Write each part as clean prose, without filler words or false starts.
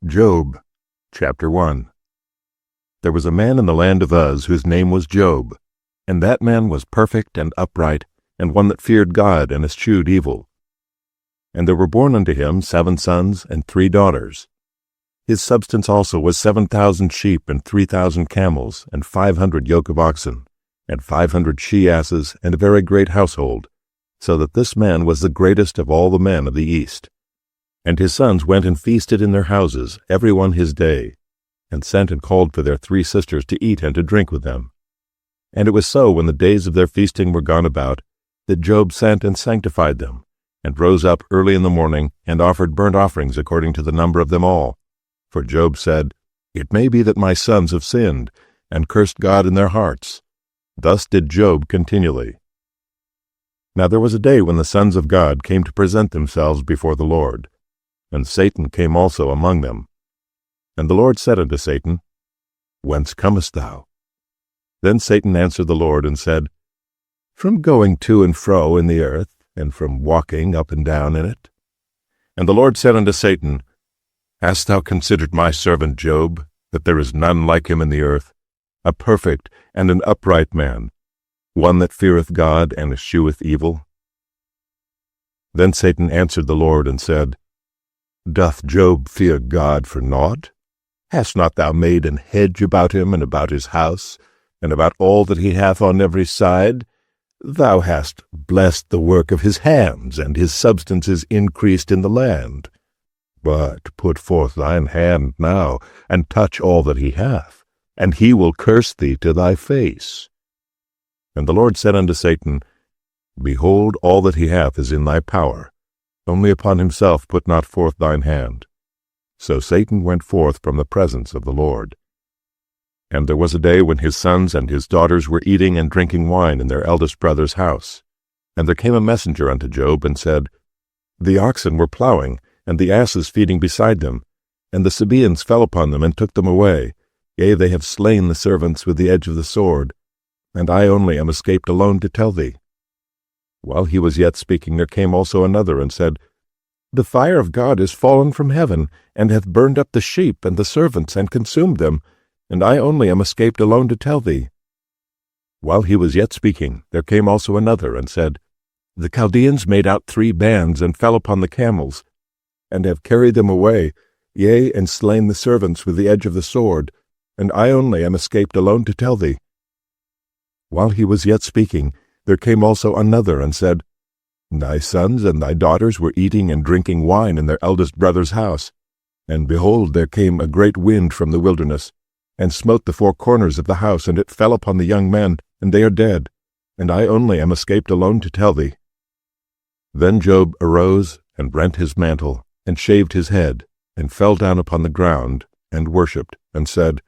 Job, chapter 1. There was a man in the land of Uz whose name was Job, and that man was perfect and upright, and one that feared God and eschewed evil. And there were born unto him 7 sons and 3 daughters. His substance also was 7,000 sheep and 3,000 camels, and 500 yoke of oxen, and 500 she-asses, and a very great household, so that this man was the greatest of all the men of the east. And his sons went and feasted in their houses, every one his day, and sent and called for their 3 sisters to eat and to drink with them. And it was so, when the days of their feasting were gone about, that Job sent and sanctified them, and rose up early in the morning, and offered burnt offerings according to the number of them all. For Job said, It may be that my sons have sinned, and cursed God in their hearts. Thus did Job continually. Now there was a day when the sons of God came to present themselves before the Lord, and Satan came also among them. And the Lord said unto Satan, Whence comest thou? Then Satan answered the Lord, and said, From going to and fro in the earth, and from walking up and down in it. And the Lord said unto Satan, Hast thou considered my servant Job, that there is none like him in the earth, a perfect and an upright man, one that feareth God and escheweth evil? Then Satan answered the Lord, and said, Doth Job fear God for naught? Hast not thou made an hedge about him, and about his house, and about all that he hath on every side? Thou hast blessed the work of his hands, and his substance is increased in the land. But put forth thine hand now, and touch all that he hath, and he will curse thee to thy face. And the Lord said unto Satan, Behold, all that he hath is in thy power. Only upon himself put not forth thine hand. So Satan went forth from the presence of the Lord. And there was a day when his sons and his daughters were eating and drinking wine in their eldest brother's house. And there came a messenger unto Job, and said, The oxen were plowing, and the asses feeding beside them, and the Sabaeans fell upon them and took them away. Yea, they have slain the servants with the edge of the sword, and I only am escaped alone to tell thee. While he was yet speaking, there came also another, and said, The fire of God is fallen from heaven, and hath burned up the sheep and the servants, and consumed them, and I only am escaped alone to tell thee. While he was yet speaking, there came also another, and said, The Chaldeans made out 3 bands, and fell upon the camels, and have carried them away, yea, and slain the servants with the edge of the sword, and I only am escaped alone to tell thee. While he was yet speaking, there came also another, and said, Thy sons and thy daughters were eating and drinking wine in their eldest brother's house. And behold, there came a great wind from the wilderness, and smote the 4 corners of the house, and it fell upon the young men, and they are dead, and I only am escaped alone to tell thee. Then Job arose, and rent his mantle, and shaved his head, and fell down upon the ground, and worshipped, and said,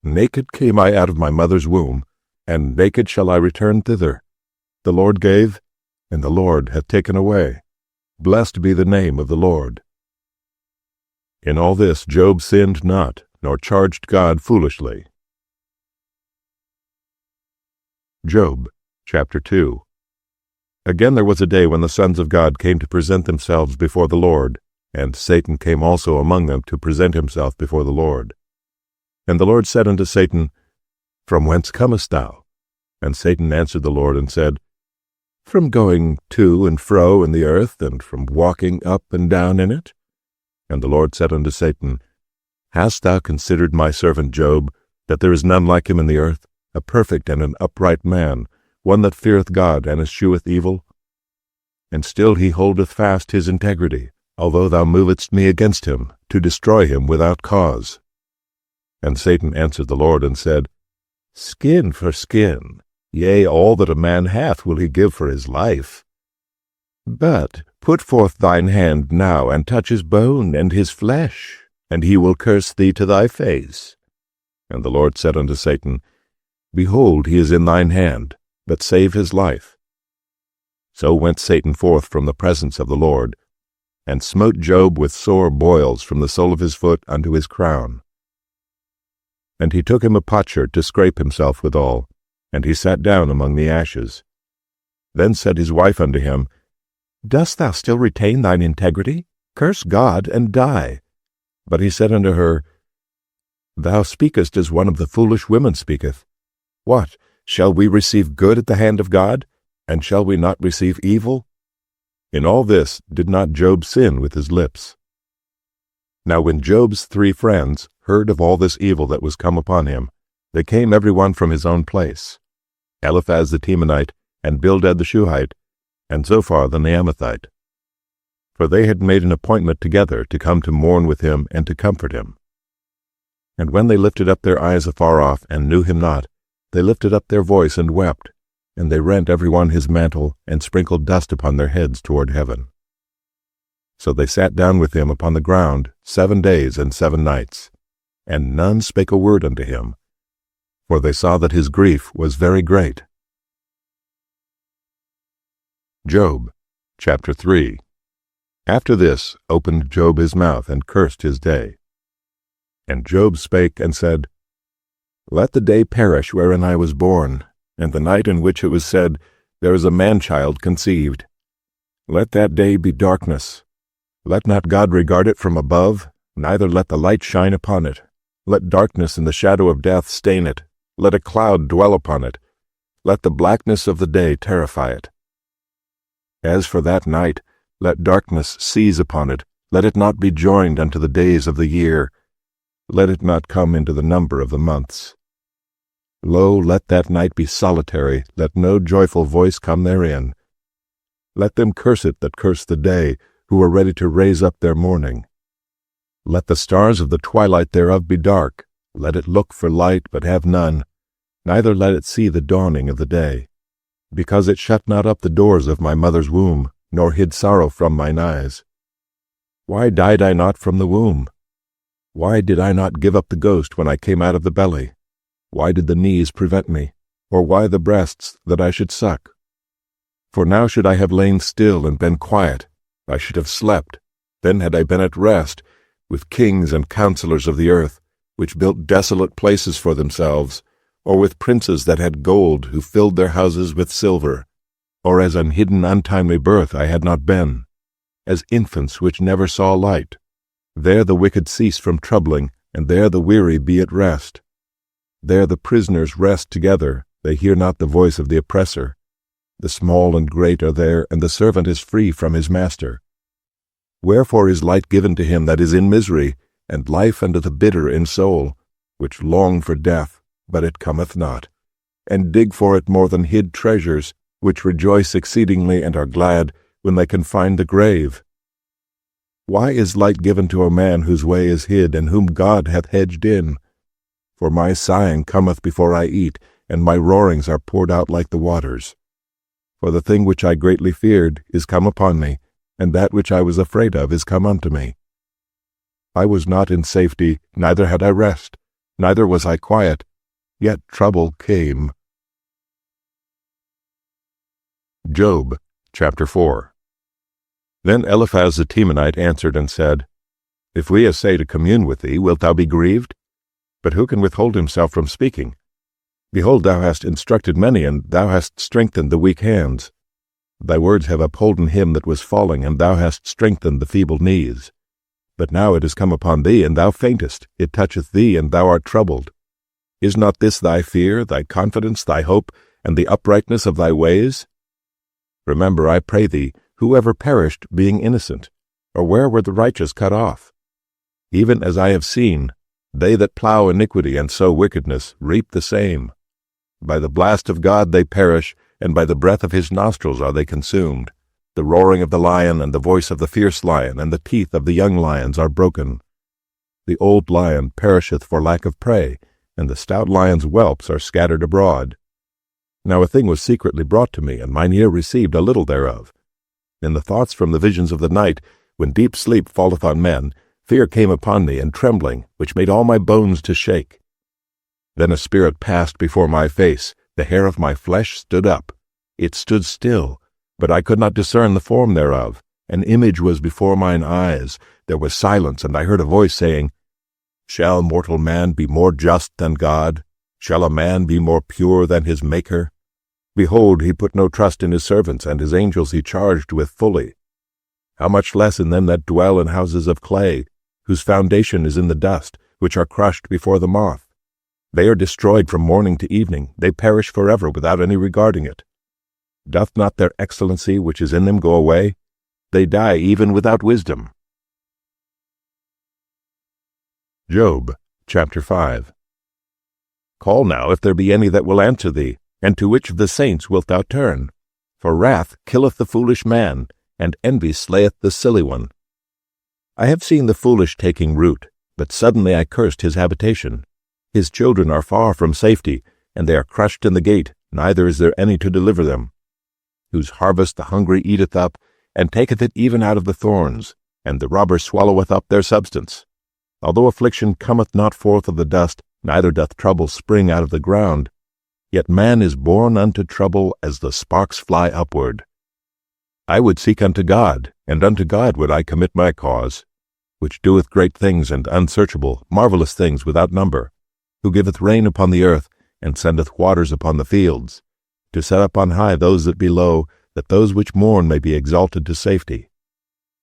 Naked came I out of my mother's womb, and naked shall I return thither. The Lord gave, and the Lord hath taken away. Blessed be the name of the Lord. In all this Job sinned not, nor charged God foolishly. Job, chapter 2. Again there was a day when the sons of God came to present themselves before the Lord, and Satan came also among them to present himself before the Lord. And the Lord said unto Satan, From whence comest thou? And Satan answered the Lord, and said, From going to and fro in the earth, and from walking up and down in it. And the Lord said unto Satan, Hast thou considered my servant Job, that there is none like him in the earth, a perfect and an upright man, one that feareth God and escheweth evil? And still he holdeth fast his integrity, although thou movedst me against him, to destroy him without cause. And Satan answered the Lord, and said, Skin for skin, yea, all that a man hath will he give for his life. But put forth thine hand now, and touch his bone and his flesh, and he will curse thee to thy face. And the Lord said unto Satan, Behold, he is in thine hand, but save his life. So went Satan forth from the presence of the Lord, and smote Job with sore boils from the sole of his foot unto his crown. And he took him a potsherd to scrape himself withal, and he sat down among the ashes. Then said his wife unto him, Dost thou still retain thine integrity? Curse God, and die. But he said unto her, Thou speakest as one of the foolish women speaketh. What, shall we receive good at the hand of God, and shall we not receive evil? In all this did not Job sin with his lips. Now when Job's 3 friends heard of all this evil that was come upon him, they came every one from his own place, Eliphaz the Temanite, and Bildad the Shuhite, and Zophar the Naamathite. For they had made an appointment together to come to mourn with him and to comfort him. And when they lifted up their eyes afar off, and knew him not, they lifted up their voice and wept, and they rent every one his mantle, and sprinkled dust upon their heads toward heaven. So they sat down with him upon the ground 7 days and 7 nights, and none spake a word unto him, for they saw that his grief was very great. Job, chapter 3. After this opened Job his mouth, and cursed his day. And Job spake and said, Let the day perish wherein I was born, and the night in which it was said, There is a man-child conceived. Let that day be darkness. Let not God regard it from above, neither let the light shine upon it. Let darkness and the shadow of death stain it. Let a cloud dwell upon it. Let the blackness of the day terrify it. As for that night, let darkness seize upon it. Let it not be joined unto the days of the year. Let it not come into the number of the months. Lo, let that night be solitary. Let no joyful voice come therein. Let them curse it that curse the day, who are ready to raise up their mourning. Let the stars of the twilight thereof be dark. Let it look for light, but have none. Neither let it see the dawning of the day. Because it shut not up the doors of my mother's womb, nor hid sorrow from mine eyes. Why died I not from the womb? Why did I not give up the ghost when I came out of the belly? Why did the knees prevent me? Or why the breasts that I should suck? For now should I have lain still and been quiet. I should have slept. Then had I been at rest, with kings and counselors of the earth, which built desolate places for themselves, or with princes that had gold, who filled their houses with silver. Or as an hidden untimely birth I had not been, as infants which never saw light. There the wicked cease from troubling, and there the weary be at rest. There the prisoners rest together, they hear not the voice of the oppressor. The small and great are there, and the servant is free from his master. Wherefore is light given to him that is in misery, and life unto the bitter in soul, which long for death, but it cometh not, and dig for it more than hid treasures, which rejoice exceedingly and are glad when they can find the grave. Why is light given to a man whose way is hid, and whom God hath hedged in? For my sighing cometh before I eat, and my roarings are poured out like the waters. For the thing which I greatly feared is come upon me, and that which I was afraid of is come unto me. I was not in safety, neither had I rest, neither was I quiet, yet trouble came. Job, chapter 4. Then Eliphaz the Temanite answered and said, If we essay to commune with thee, wilt thou be grieved? But who can withhold himself from speaking? Behold, thou hast instructed many, and thou hast strengthened the weak hands. Thy words have upholden him that was falling, and thou hast strengthened the feeble knees. But now it is come upon thee, and thou faintest. It toucheth thee, and thou art troubled. Is not this thy fear, thy confidence, thy hope, and the uprightness of thy ways? Remember, I pray thee, who ever perished, being innocent? Or where were the righteous cut off? Even as I have seen, they that plow iniquity and sow wickedness reap the same. By the blast of God they perish, and by the breath of his nostrils are they consumed. The roaring of the lion, and the voice of the fierce lion, and the teeth of the young lions are broken. The old lion perisheth for lack of prey, and the stout lion's whelps are scattered abroad. Now a thing was secretly brought to me, and mine ear received a little thereof. In the thoughts from the visions of the night, when deep sleep falleth on men, fear came upon me, and trembling, which made all my bones to shake. Then a spirit passed before my face, the hair of my flesh stood up. It stood still, but I could not discern the form thereof. An image was before mine eyes. There was silence, and I heard a voice saying, Shall mortal man be more just than God? Shall a man be more pure than his Maker? Behold, he put no trust in his servants, and his angels he charged with fully. How much less in them that dwell in houses of clay, whose foundation is in the dust, which are crushed before the moth. They are destroyed from morning to evening, they perish forever without any regarding it. Doth not their excellency which is in them go away? They die even without wisdom. Job, chapter 5. Call now if there be any that will answer thee, and to which of the saints wilt thou turn? For wrath killeth the foolish man, and envy slayeth the silly one. I have seen the foolish taking root, but suddenly I cursed his habitation. His children are far from safety, and they are crushed in the gate, neither is there any to deliver them. Whose harvest the hungry eateth up, and taketh it even out of the thorns, and the robber swalloweth up their substance. Although affliction cometh not forth of the dust, neither doth trouble spring out of the ground, yet man is born unto trouble as the sparks fly upward. I would seek unto God, and unto God would I commit my cause, which doeth great things and unsearchable, marvelous things without number, who giveth rain upon the earth, and sendeth waters upon the fields, to set up on high those that be low, that those which mourn may be exalted to safety.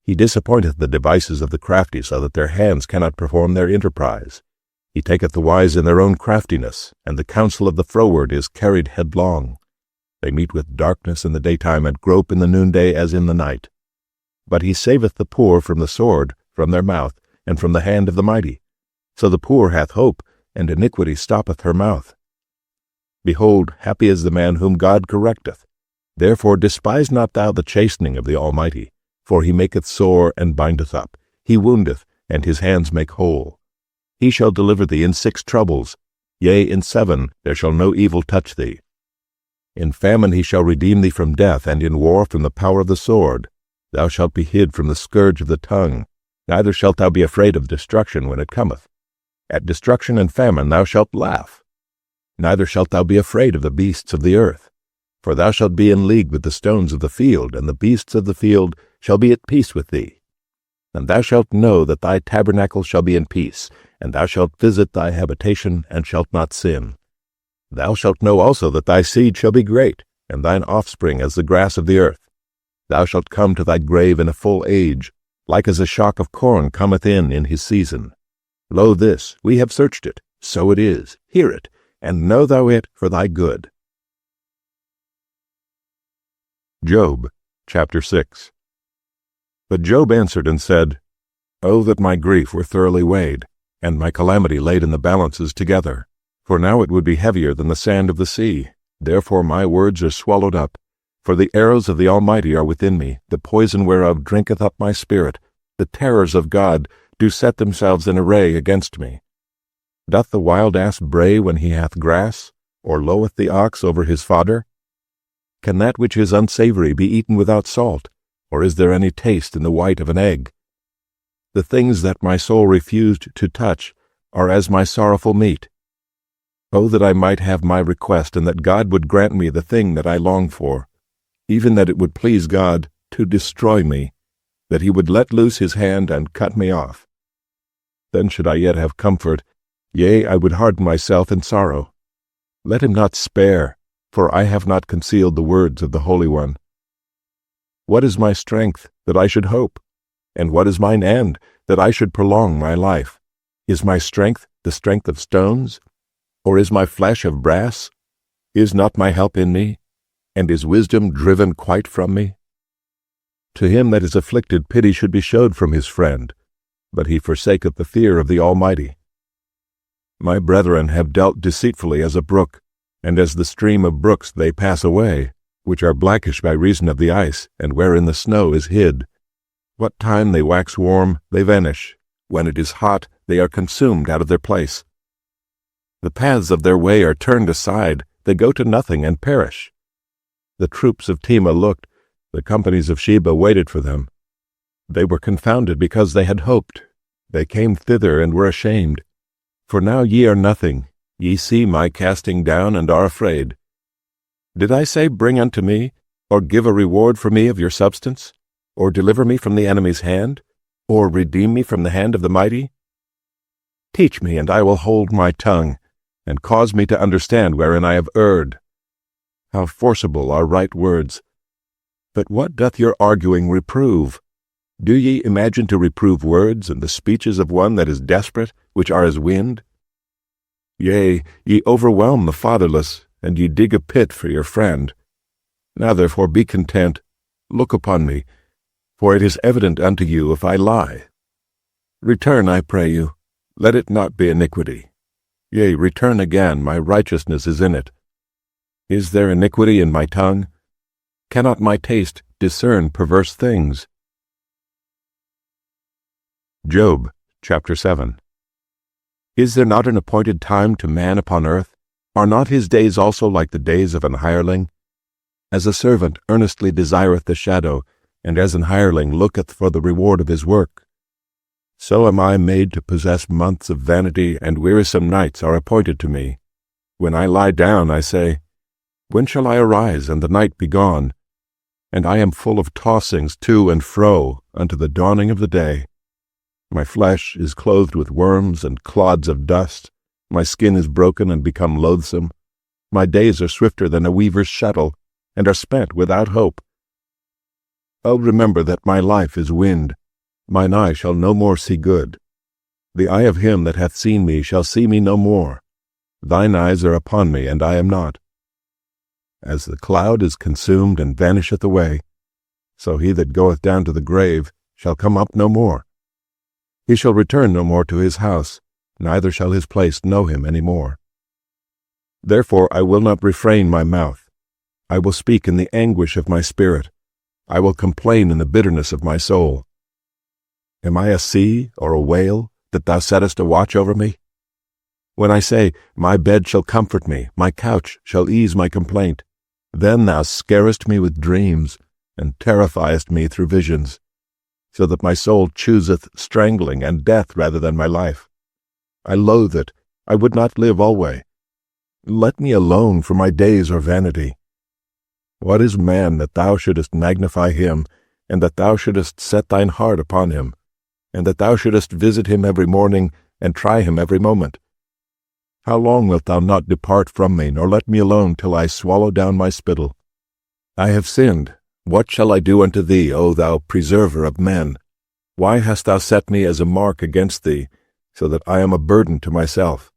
He disappointeth the devices of the crafty, so that their hands cannot perform their enterprise. He taketh the wise in their own craftiness, and the counsel of the froward is carried headlong. They meet with darkness in the daytime, and grope in the noonday as in the night. But he saveth the poor from the sword, from their mouth, and from the hand of the mighty. So the poor hath hope, and iniquity stoppeth her mouth. Behold, happy is the man whom God correcteth. Therefore despise not thou the chastening of the Almighty, for he maketh sore and bindeth up. He woundeth, and his hands make whole. He shall deliver thee in 6 troubles, yea, in 7 there shall no evil touch thee. In famine he shall redeem thee from death, and in war from the power of the sword. Thou shalt be hid from the scourge of the tongue, neither shalt thou be afraid of destruction when it cometh. At destruction and famine thou shalt laugh. Neither shalt thou be afraid of the beasts of the earth. For thou shalt be in league with the stones of the field, and the beasts of the field shall be at peace with thee. And thou shalt know that thy tabernacle shall be in peace, and thou shalt visit thy habitation, and shalt not sin. Thou shalt know also that thy seed shall be great, and thine offspring as the grass of the earth. Thou shalt come to thy grave in a full age, like as a shock of corn cometh in his season. Lo this, we have searched it, so it is, hear it, and know thou it for thy good. Job, chapter 6. But Job answered and said, O that my grief were thoroughly weighed, and my calamity laid in the balances together. For now it would be heavier than the sand of the sea. Therefore my words are swallowed up. For the arrows of the Almighty are within me, the poison whereof drinketh up my spirit. The terrors of God do set themselves in array against me. Doth the wild ass bray when he hath grass, or loweth the ox over his fodder? Can that which is unsavory be eaten without salt, or is there any taste in the white of an egg? The things that my soul refused to touch are as my sorrowful meat. Oh, that I might have my request, and that God would grant me the thing that I long for, even that it would please God to destroy me, that he would let loose his hand and cut me off. Then should I yet have comfort, yea, I would harden myself in sorrow. Let him not spare, for I have not concealed the words of the Holy One. What is my strength, that I should hope? And what is mine end, that I should prolong my life? Is my strength the strength of stones? Or is my flesh of brass? Is not my help in me? And is wisdom driven quite from me? To him that is afflicted pity should be showed from his friend, but he forsaketh the fear of the Almighty. My brethren have dealt deceitfully as a brook, and as the stream of brooks they pass away, which are blackish by reason of the ice, and wherein the snow is hid. What time they wax warm, they vanish. When it is hot, they are consumed out of their place. The paths of their way are turned aside, they go to nothing and perish. The troops of Tema looked, the companies of Sheba waited for them. They were confounded because they had hoped. They came thither and were ashamed. For now ye are nothing, ye see my casting down and are afraid. Did I say, Bring unto me, or give a reward for me of your substance, or deliver me from the enemy's hand, or redeem me from the hand of the mighty? Teach me, and I will hold my tongue, and cause me to understand wherein I have erred. How forcible are right words! But what doth your arguing reprove? Do ye imagine to reprove words and the speeches of one that is desperate, which are as wind? Yea, ye overwhelm the fatherless, and ye dig a pit for your friend. Now therefore be content, look upon me, for it is evident unto you if I lie. Return, I pray you, let it not be iniquity. Yea, return again, my righteousness is in it. Is there iniquity in my tongue? Cannot my taste discern perverse things? Job, chapter 7. Is there not an appointed time to man upon earth? Are not his days also like the days of an hireling? As a servant earnestly desireth the shadow, and as an hireling looketh for the reward of his work, so am I made to possess months of vanity, and wearisome nights are appointed to me. When I lie down, I say, when shall I arise, and the night be gone? And I am full of tossings to and fro unto the dawning of the day. My flesh is clothed with worms and clods of dust. My skin is broken and become loathsome. My days are swifter than a weaver's shuttle, and are spent without hope. Oh, remember that my life is wind. Mine eye shall no more see good. The eye of him that hath seen me shall see me no more. Thine eyes are upon me, and I am not. As the cloud is consumed and vanisheth away, so he that goeth down to the grave shall come up no more. He shall return no more to his house, neither shall his place know him any more. Therefore I will not refrain my mouth. I will speak in the anguish of my spirit. I will complain in the bitterness of my soul. Am I a sea or a whale, that thou settest a watch over me? When I say, my bed shall comfort me, my couch shall ease my complaint, then thou scarest me with dreams, and terrifiest me through visions, so that my soul chooseth strangling and death rather than my life. I loathe it, I would not live alway. Let me alone, for my days are vanity. What is man that thou shouldest magnify him, and that thou shouldest set thine heart upon him, and that thou shouldest visit him every morning, and try him every moment? How long wilt thou not depart from me, nor let me alone till I swallow down my spittle? I have sinned. What shall I do unto thee, O thou preserver of men? Why hast thou set me as a mark against thee, so that I am a burden to myself?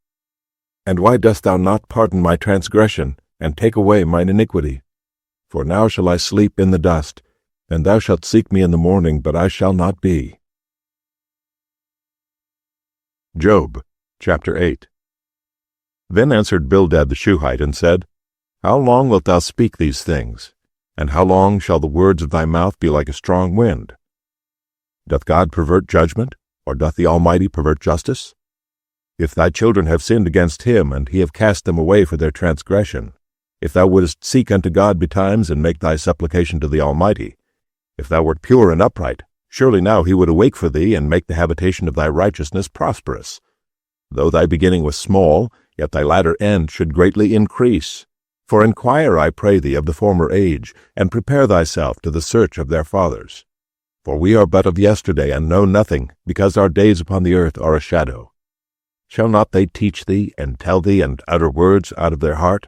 And why dost thou not pardon my transgression, and take away mine iniquity? For now shall I sleep in the dust, and thou shalt seek me in the morning, but I shall not be. Job, chapter 8. Then answered Bildad the Shuhite, and said, How long wilt thou speak these things? And how long shall the words of thy mouth be like a strong wind? Doth God pervert judgment, or doth the Almighty pervert justice? If thy children have sinned against him, and he have cast them away for their transgression, if thou wouldest seek unto God betimes, and make thy supplication to the Almighty, if thou wert pure and upright, surely now he would awake for thee, and make the habitation of thy righteousness prosperous. Though thy beginning was small, yet thy latter end should greatly increase. For inquire, I pray thee, of the former age, and prepare thyself to the search of their fathers. For we are but of yesterday, and know nothing, because our days upon the earth are a shadow. Shall not they teach thee, and tell thee, and utter words out of their heart?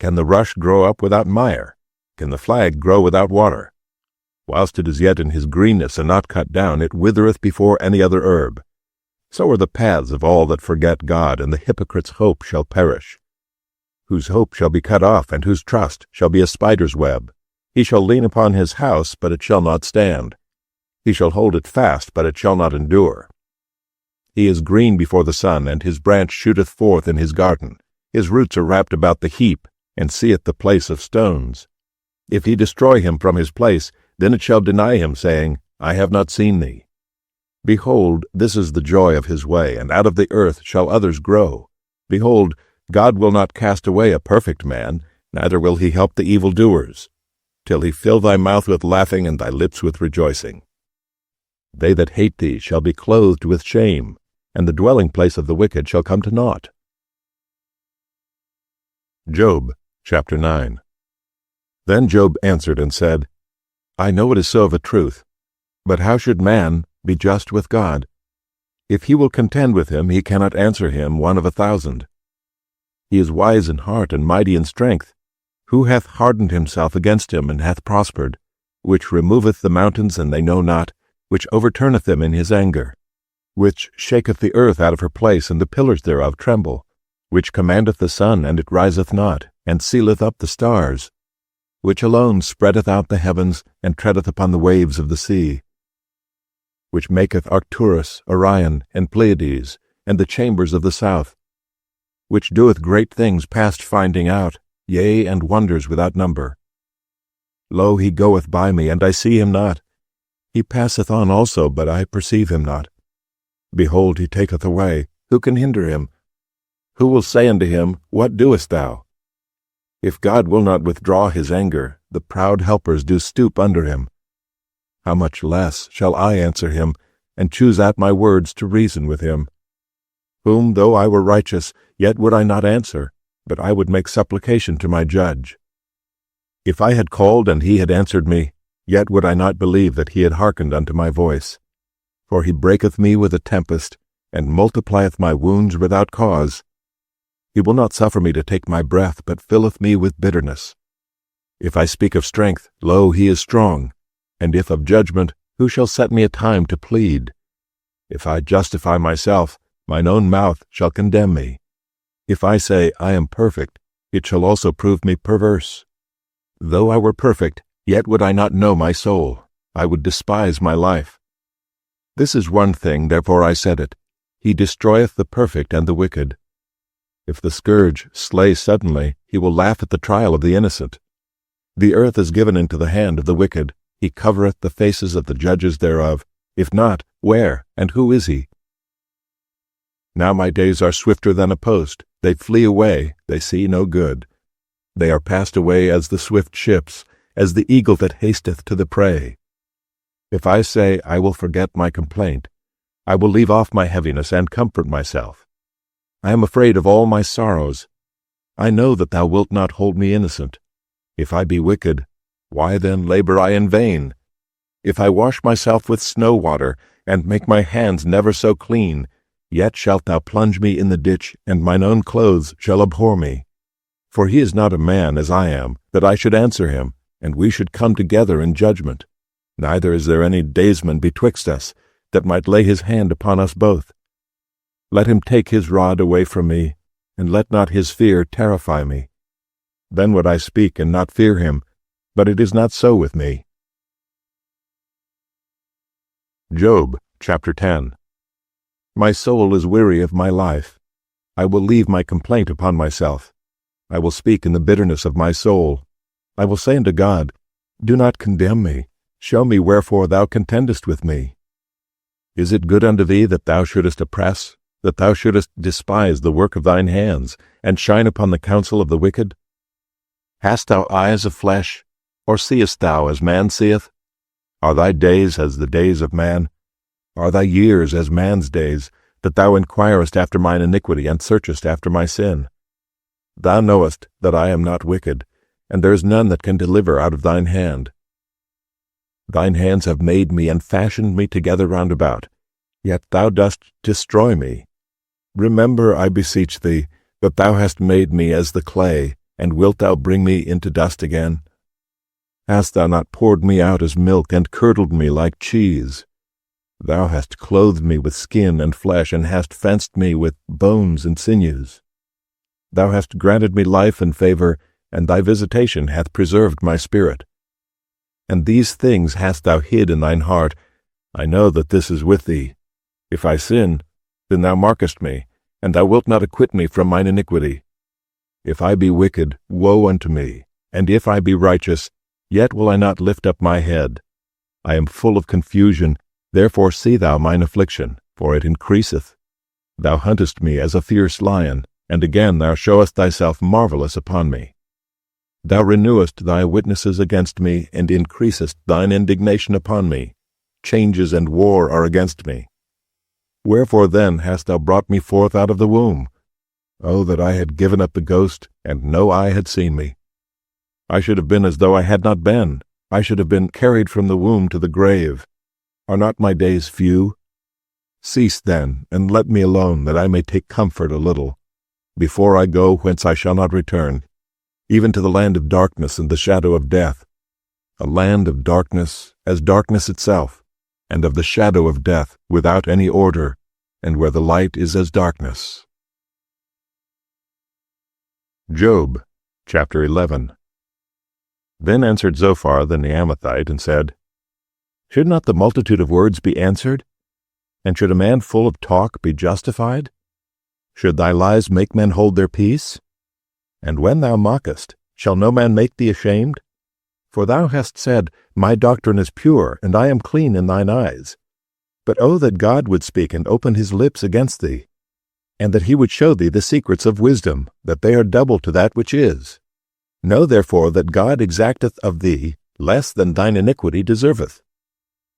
Can the rush grow up without mire? Can the flag grow without water? Whilst it is yet in his greenness and not cut down, it withereth before any other herb. So are the paths of all that forget God, and the hypocrite's hope shall perish. Whose hope shall be cut off, and whose trust shall be a spider's web. He shall lean upon his house, but it shall not stand. He shall hold it fast, but it shall not endure. He is green before the sun, and his branch shooteth forth in his garden. His roots are wrapped about the heap, and seeth the place of stones. If he destroy him from his place, then it shall deny him, saying, I have not seen thee. Behold, this is the joy of his way, and out of the earth shall others grow. Behold, God will not cast away a perfect man, neither will he help the evildoers, till he fill thy mouth with laughing, and thy lips with rejoicing. They that hate thee shall be clothed with shame, and the dwelling place of the wicked shall come to naught. Job, chapter 9. Then Job answered and said, I know it is so of a truth, but how should man be just with God? If he will contend with him, he cannot answer him 1 of 1,000. He is wise in heart and mighty in strength. Who hath hardened himself against him, and hath prospered? which removeth the mountains, and they know not, which overturneth them in his anger, which shaketh the earth out of her place, and the pillars thereof tremble, which commandeth the sun, and it riseth not, and sealeth up the stars, which alone spreadeth out the heavens, and treadeth upon the waves of the sea, which maketh Arcturus, Orion, and Pleiades, and the chambers of the south, which doeth great things past finding out, yea, and wonders without number. Lo, he goeth by me, and I see him not. He passeth on also, but I perceive him not. Behold, he taketh away. Who can hinder him? Who will say unto him, What doest thou? If God will not withdraw his anger, the proud helpers do stoop under him. How much less shall I answer him, and choose out my words to reason with him? Whom, though I were righteous, yet would I not answer, but I would make supplication to my judge. If I had called, and he had answered me, yet would I not believe that he had hearkened unto my voice. For he breaketh me with a tempest, and multiplieth my wounds without cause. He will not suffer me to take my breath, but filleth me with bitterness. If I speak of strength, lo, he is strong. And if of judgment, who shall set me a time to plead? If I justify myself, mine own mouth shall condemn me. If I say, I am perfect, it shall also prove me perverse. Though I were perfect, yet would I not know my soul. I would despise my life. This is one thing, therefore I said it. He destroyeth the perfect and the wicked. If the scourge slay suddenly, he will laugh at the trial of the innocent. The earth is given into the hand of the wicked. He covereth the faces of the judges thereof. If not, where, and who is he? Now my days are swifter than a post. They flee away, they see no good. They are passed away as the swift ships, as the eagle that hasteth to the prey. If I say, I will forget my complaint, I will leave off my heaviness and comfort myself. I am afraid of all my sorrows. I know that thou wilt not hold me innocent. If I be wicked, why then labor I in vain? If I wash myself with snow water, and make my hands never so clean, yet shalt thou plunge me in the ditch, and mine own clothes shall abhor me. For he is not a man as I am, that I should answer him, and we should come together in judgment. Neither is there any daysman betwixt us, that might lay his hand upon us both. Let him take his rod away from me, and let not his fear terrify me. Then would I speak and not fear him, but it is not so with me. Job, chapter 10. My soul is weary of my life. I will leave my complaint upon myself. I will speak in the bitterness of my soul. I will say unto God, Do not condemn me. Show me wherefore thou contendest with me. Is it good unto thee that thou shouldest oppress, that thou shouldest despise the work of thine hands, and shine upon the counsel of the wicked? Hast thou eyes of flesh, or seest thou as man seeth? Are thy days as the days of man? Are thy years as man's days, that thou inquirest after mine iniquity, and searchest after my sin? Thou knowest that I am not wicked, and there is none that can deliver out of thine hand. Thine hands have made me and fashioned me together round about, yet thou dost destroy me. Remember, I beseech thee, that thou hast made me as the clay, and wilt thou bring me into dust again? Hast thou not poured me out as milk, and curdled me like cheese? Thou hast clothed me with skin and flesh, and hast fenced me with bones and sinews. Thou hast granted me life and favor, and thy visitation hath preserved my spirit. And these things hast thou hid in thine heart. I know that this is with thee. If I sin, then thou markest me, and thou wilt not acquit me from mine iniquity. If I be wicked, woe unto me, and if I be righteous, yet will I not lift up my head. I am full of confusion, therefore see thou mine affliction, for it increaseth. Thou huntest me as a fierce lion, and again thou showest thyself marvelous upon me. Thou renewest thy witnesses against me, and increasest thine indignation upon me. Changes and war are against me. Wherefore then hast thou brought me forth out of the womb? Oh, that I had given up the ghost, and no eye had seen me. I should have been as though I had not been. I should have been carried from the womb to the grave. Are not my days few? Cease then, and let me alone, that I may take comfort a little, before I go whence I shall not return, even to the land of darkness and the shadow of death, a land of darkness as darkness itself, and of the shadow of death without any order, and where the light is as darkness. Job, chapter 11. Then answered Zophar the Naamathite and said, Should not the multitude of words be answered? And should a man full of talk be justified? Should thy lies make men hold their peace? And when thou mockest, shall no man make thee ashamed? For thou hast said, My doctrine is pure, and I am clean in thine eyes. But oh, that God would speak and open his lips against thee, and that he would show thee the secrets of wisdom, that they are double to that which is. Know therefore that God exacteth of thee less than thine iniquity deserveth.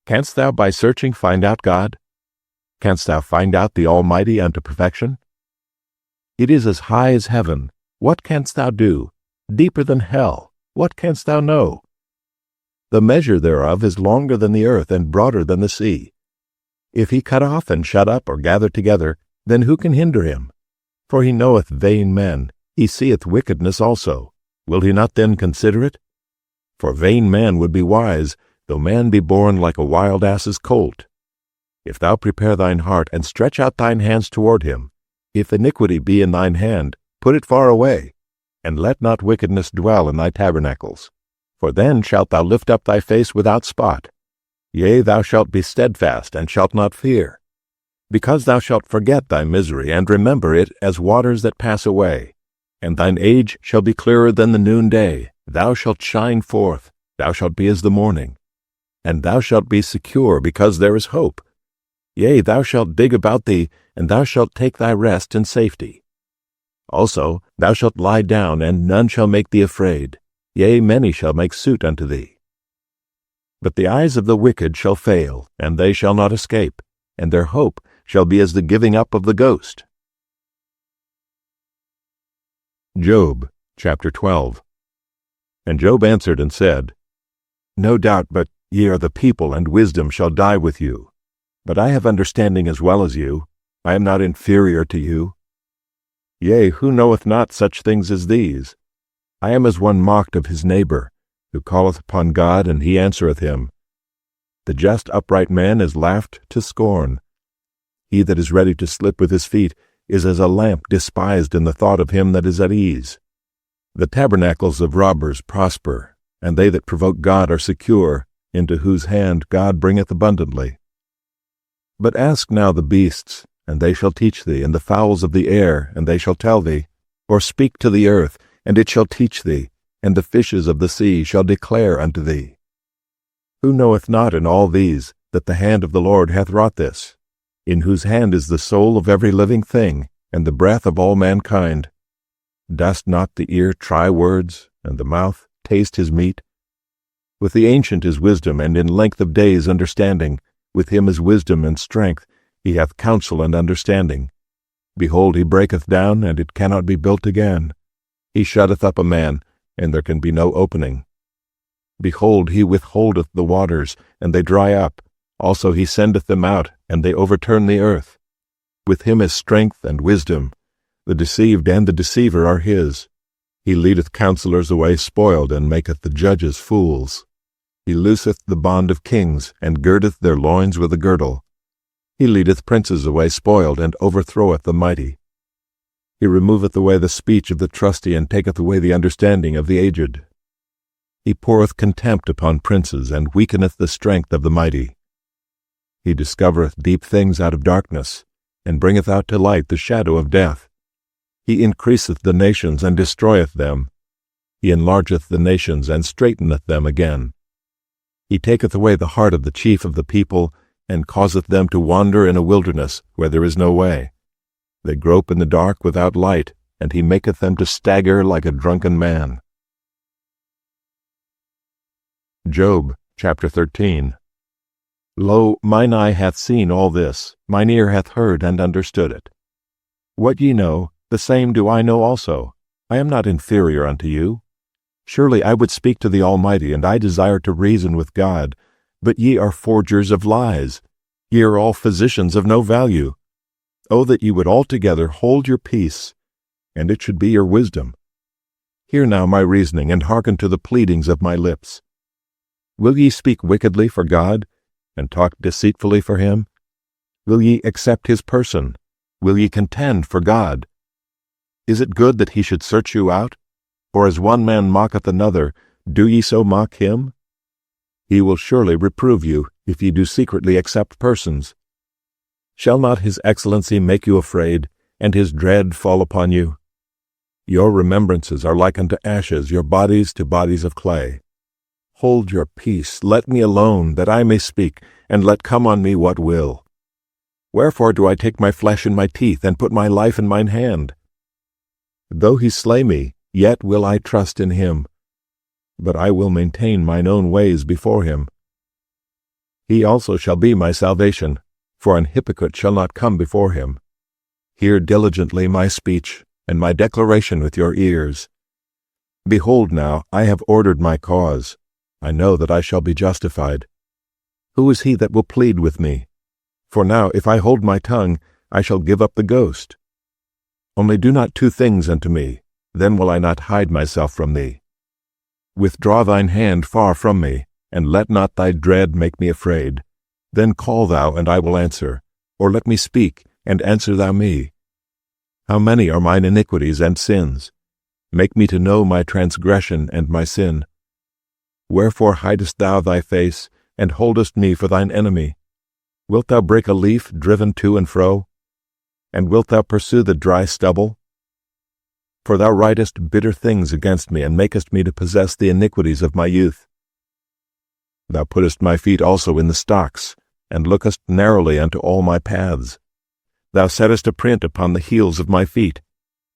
Canst thou by searching find out God? Canst thou find out the Almighty unto perfection? It is as high as heaven. What canst thou do? Deeper than hell. What canst thou know? The measure thereof is longer than the earth and broader than the sea. If he cut off and shut up or gather together, then who can hinder him? For he knoweth vain men, he seeth wickedness also. Will he not then consider it? For vain man would be wise, though man be born like a wild ass's colt. If thou prepare thine heart, and stretch out thine hands toward him, if iniquity be in thine hand, put it far away, and let not wickedness dwell in thy tabernacles. For then shalt thou lift up thy face without spot. Yea, thou shalt be steadfast, and shalt not fear. Because thou shalt forget thy misery, and remember it as waters that pass away. And thine age shall be clearer than the noonday. Thou shalt shine forth, thou shalt be as the morning. And thou shalt be secure, because there is hope. Yea, thou shalt dig about thee, and thou shalt take thy rest in safety. Also thou shalt lie down, and none shall make thee afraid. Yea, many shall make suit unto thee. But the eyes of the wicked shall fail, and they shall not escape, and their hope shall be as the giving up of the ghost. Job, chapter 12. And Job answered and said, No doubt but ye are the people, and wisdom shall die with you. But I have understanding as well as you. I am not inferior to you. Yea, who knoweth not such things as these? I am as one mocked of his neighbor, who calleth upon God, and he answereth him. The just upright man is laughed to scorn. He that is ready to slip with his feet is as a lamp despised in the thought of him that is at ease. The tabernacles of robbers prosper, and they that provoke God are secure, into whose hand God bringeth abundantly. But ask now the beasts, and they shall teach thee, and the fowls of the air, and they shall tell thee. Or speak to the earth, and it shall teach thee, and the fishes of the sea shall declare unto thee. Who knoweth not in all these that the hand of the Lord hath wrought this, in whose hand is the soul of every living thing, and the breath of all mankind? Dost not the ear try words, and the mouth taste his meat? With the ancient is wisdom, and in length of days understanding. With him is wisdom and strength, he hath counsel and understanding. Behold, he breaketh down, and it cannot be built again. He shutteth up a man, and there can be no opening. Behold, he withholdeth the waters, and they dry up. Also he sendeth them out, and they overturn the earth. With him is strength and wisdom. The deceived and the deceiver are his. He leadeth counselors away spoiled, and maketh the judges fools. He looseth the bond of kings, and girdeth their loins with a girdle. He leadeth princes away spoiled, and overthroweth the mighty. He removeth away the speech of the trusty, and taketh away the understanding of the aged. He poureth contempt upon princes, and weakeneth the strength of the mighty. He discovereth deep things out of darkness, and bringeth out to light the shadow of death. He increaseth the nations, and destroyeth them. He enlargeth the nations, and straighteneth them again. He taketh away the heart of the chief of the people, and causeth them to wander in a wilderness where there is no way. They grope in the dark without light, and he maketh them to stagger like a drunken man. Job, chapter 13. Lo, mine eye hath seen all this, mine ear hath heard and understood it. What ye know, the same do I know also. I am not inferior unto you. Surely I would speak to the Almighty, and I desire to reason with God. But ye are forgers of lies. Ye are all physicians of no value. O that ye would altogether hold your peace, and it should be your wisdom. Hear now my reasoning, and hearken to the pleadings of my lips. Will ye speak wickedly for God, and talk deceitfully for him? Will ye accept his person? Will ye contend for God? Is it good that he should search you out? Or as one man mocketh another, do ye so mock him? He will surely reprove you, if ye do secretly accept persons. Shall not his excellency make you afraid, and his dread fall upon you? Your remembrances are like unto ashes, your bodies to bodies of clay. Hold your peace, let me alone, that I may speak, and let come on me what will. Wherefore do I take my flesh in my teeth, and put my life in mine hand? Though he slay me, yet will I trust in him. But I will maintain mine own ways before him. He also shall be my salvation, for an hypocrite shall not come before him. Hear diligently my speech, and my declaration with your ears. Behold now, I have ordered my cause. I know that I shall be justified. Who is he that will plead with me? For now, if I hold my tongue, I shall give up the ghost. Only do not two things unto me, then will I not hide myself from thee. Withdraw thine hand far from me, and let not thy dread make me afraid. Then call thou, and I will answer, or let me speak, and answer thou me. How many are mine iniquities and sins? Make me to know my transgression and my sin. Wherefore hidest thou thy face, and holdest me for thine enemy? Wilt thou break a leaf driven to and fro? And wilt thou pursue the dry stubble? For thou writest bitter things against me, and makest me to possess the iniquities of my youth. Thou puttest my feet also in the stocks, and lookest narrowly unto all my paths. Thou settest a print upon the heels of my feet,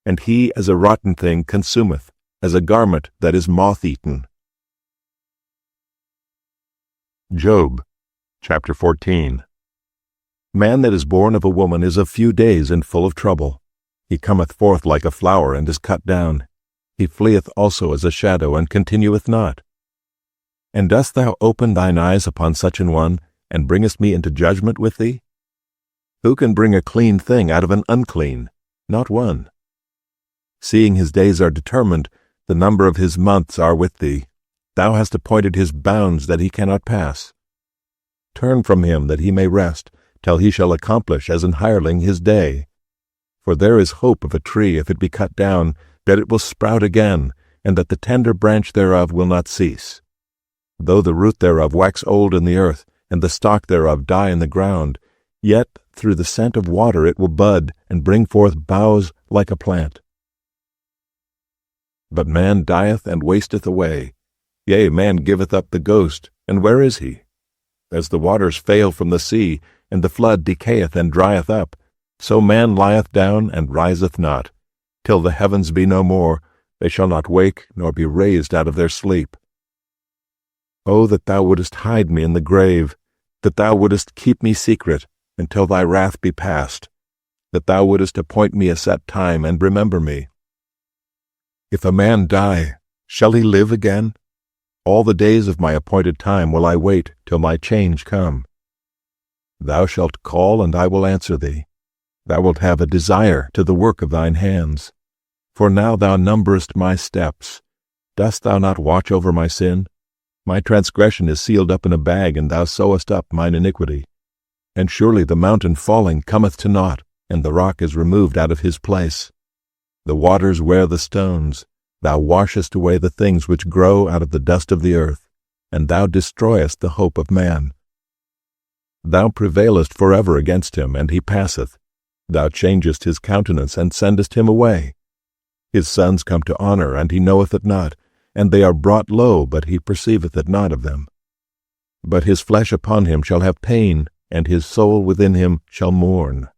and he as a rotten thing consumeth, as a garment that is moth-eaten. Job, chapter 14. Man that is born of a woman is of few days and full of trouble. He cometh forth like a flower, and is cut down. He fleeth also as a shadow, and continueth not. And dost thou open thine eyes upon such an one, and bringest me into judgment with thee? Who can bring a clean thing out of an unclean? Not one. Seeing his days are determined, the number of his months are with thee. Thou hast appointed his bounds that he cannot pass. Turn from him that he may rest, till he shall accomplish as an hireling his day. For there is hope of a tree, if it be cut down, that it will sprout again, and that the tender branch thereof will not cease. Though the root thereof wax old in the earth, and the stalk thereof die in the ground, yet through the scent of water it will bud, and bring forth boughs like a plant. But man dieth and wasteth away. Yea, man giveth up the ghost, and where is he? As the waters fail from the sea, and the flood decayeth and drieth up, so man lieth down and riseth not. Till the heavens be no more, they shall not wake, nor be raised out of their sleep. O that thou wouldest hide me in the grave, that thou wouldest keep me secret, until thy wrath be past, that thou wouldest appoint me a set time, and remember me. If a man die, shall he live again? All the days of my appointed time will I wait till my change come. Thou shalt call, and I will answer thee. Thou wilt have a desire to the work of thine hands. For now thou numberest my steps. Dost thou not watch over my sin? My transgression is sealed up in a bag, and thou sewest up mine iniquity. And surely the mountain falling cometh to naught, and the rock is removed out of his place. The waters wear the stones. Thou washest away the things which grow out of the dust of the earth, and thou destroyest the hope of man. Thou prevailest forever against him, and he passeth. Thou changest his countenance, and sendest him away. His sons come to honor, and he knoweth it not, and they are brought low, but he perceiveth it not of them. But his flesh upon him shall have pain, and his soul within him shall mourn.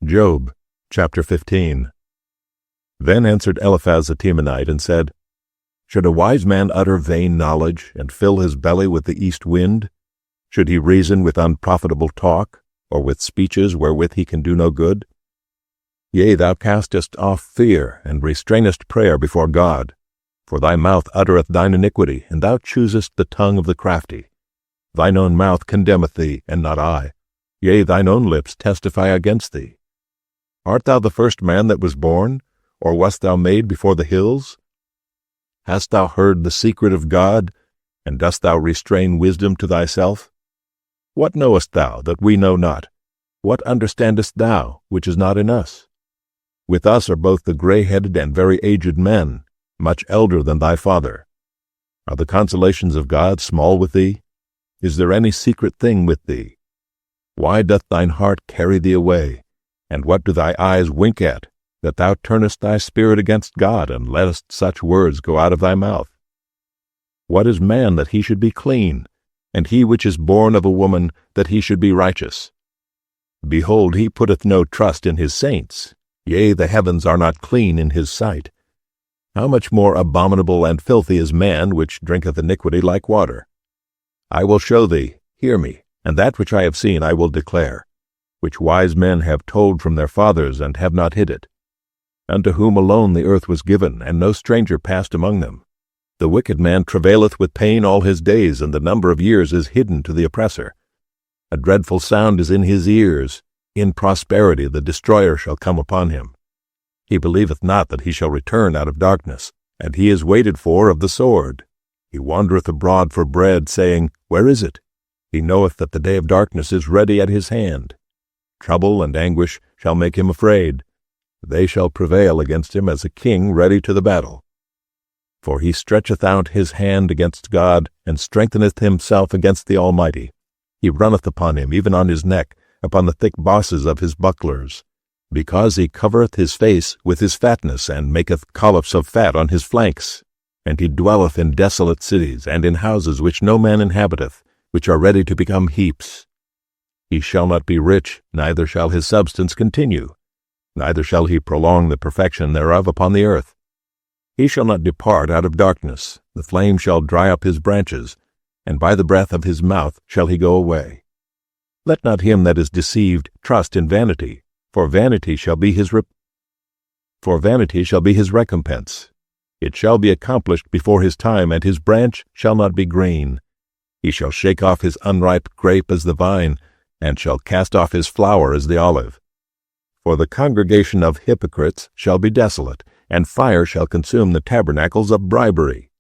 Job, chapter 15. Then answered Eliphaz the Temanite, and said, Should a wise man utter vain knowledge, and fill his belly with the east wind? Should he reason with unprofitable talk, or with speeches wherewith he can do no good? Yea, thou castest off fear, and restrainest prayer before God. For thy mouth uttereth thine iniquity, and thou choosest the tongue of the crafty. Thine own mouth condemneth thee, and not I. Yea, thine own lips testify against thee. Art thou the first man that was born, or wast thou made before the hills? Hast thou heard the secret of God, and dost thou restrain wisdom to thyself? What knowest thou that we know not? What understandest thou, which is not in us? With us are both the gray-headed and very aged men, much elder than thy father. Are the consolations of God small with thee? Is there any secret thing with thee? Why doth thine heart carry thee away? And what do thy eyes wink at, that thou turnest thy spirit against God, and lettest such words go out of thy mouth? What is man that he should be clean, and he which is born of a woman that he should be righteous? Behold, he putteth no trust in his saints. Yea, the heavens are not clean in his sight. How much more abominable and filthy is man which drinketh iniquity like water? I will show thee, hear me, and that which I have seen I will declare, which wise men have told from their fathers, and have not hid it. Unto whom alone the earth was given, and no stranger passed among them. The wicked man travaileth with pain all his days, and the number of years is hidden to the oppressor. A dreadful sound is in his ears. In prosperity the destroyer shall come upon him. He believeth not that he shall return out of darkness, and he is waited for of the sword. He wandereth abroad for bread, saying, Where is it? He knoweth that the day of darkness is ready at his hand. Trouble and anguish shall make him afraid. They shall prevail against him as a king ready to the battle. For he stretcheth out his hand against God, and strengtheneth himself against the Almighty. He runneth upon him, even on his neck, upon the thick bosses of his bucklers. Because he covereth his face with his fatness, and maketh collops of fat on his flanks. And he dwelleth in desolate cities, and in houses which no man inhabiteth, which are ready to become heaps. He shall not be rich, neither shall his substance continue, neither shall he prolong the perfection thereof upon the earth. He shall not depart out of darkness, the flame shall dry up his branches, and by the breath of his mouth shall he go away. Let not him that is deceived trust in vanity, for vanity shall be his recompense. It shall be accomplished before his time, and his branch shall not be green. He shall shake off his unripe grape as the vine, and shall cast off his flower as the olive. For the congregation of hypocrites shall be desolate, and fire shall consume the tabernacles of bribery.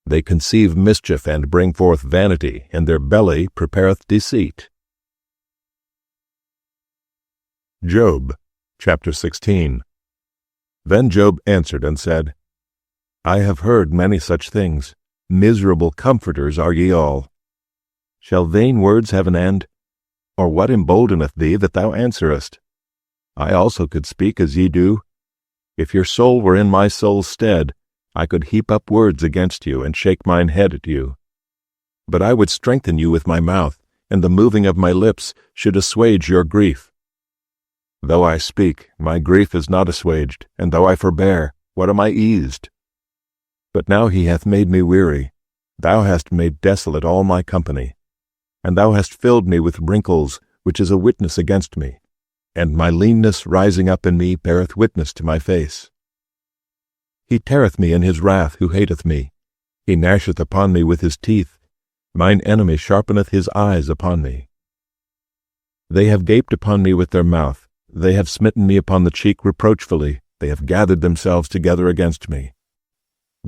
They conceive mischief and bring forth vanity, and their belly prepareth deceit. Job, chapter 16. Then Job answered and said, I have heard many such things. Miserable comforters are ye all. Shall vain words have an end? Or what emboldeneth thee that thou answerest? I also could speak as ye do. If your soul were in my soul's stead, I could heap up words against you, and shake mine head at you. But I would strengthen you with my mouth, and the moving of my lips should assuage your grief. Though I speak, my grief is not assuaged, and though I forbear, what am I eased? But now he hath made me weary. Thou hast made desolate all my company. And thou hast filled me with wrinkles, which is a witness against me. And my leanness rising up in me beareth witness to my face. He teareth me in his wrath who hateth me. He gnasheth upon me with his teeth. Mine enemy sharpeneth his eyes upon me. They have gaped upon me with their mouth. They have smitten me upon the cheek reproachfully. They have gathered themselves together against me.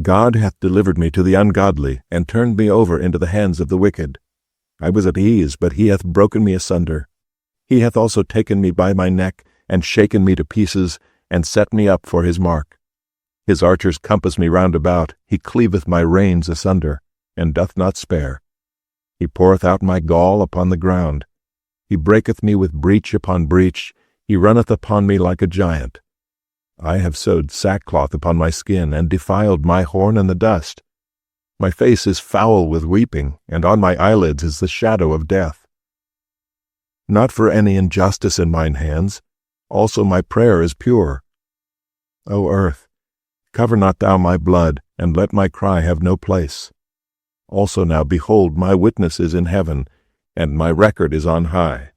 God hath delivered me to the ungodly, and turned me over into the hands of the wicked. I was at ease, but he hath broken me asunder. He hath also taken me by my neck, and shaken me to pieces, and set me up for his mark. His archers compass me round about. He cleaveth my reins asunder, and doth not spare. He poureth out my gall upon the ground. He breaketh me with breach upon breach. He runneth upon me like a giant. I have sewed sackcloth upon my skin, and defiled my horn in the dust. My face is foul with weeping, and on my eyelids is the shadow of death. Not for any injustice in mine hands, also my prayer is pure. O earth, cover not thou my blood, and let my cry have no place. Also now, behold, my witness is in heaven, and my record is on high.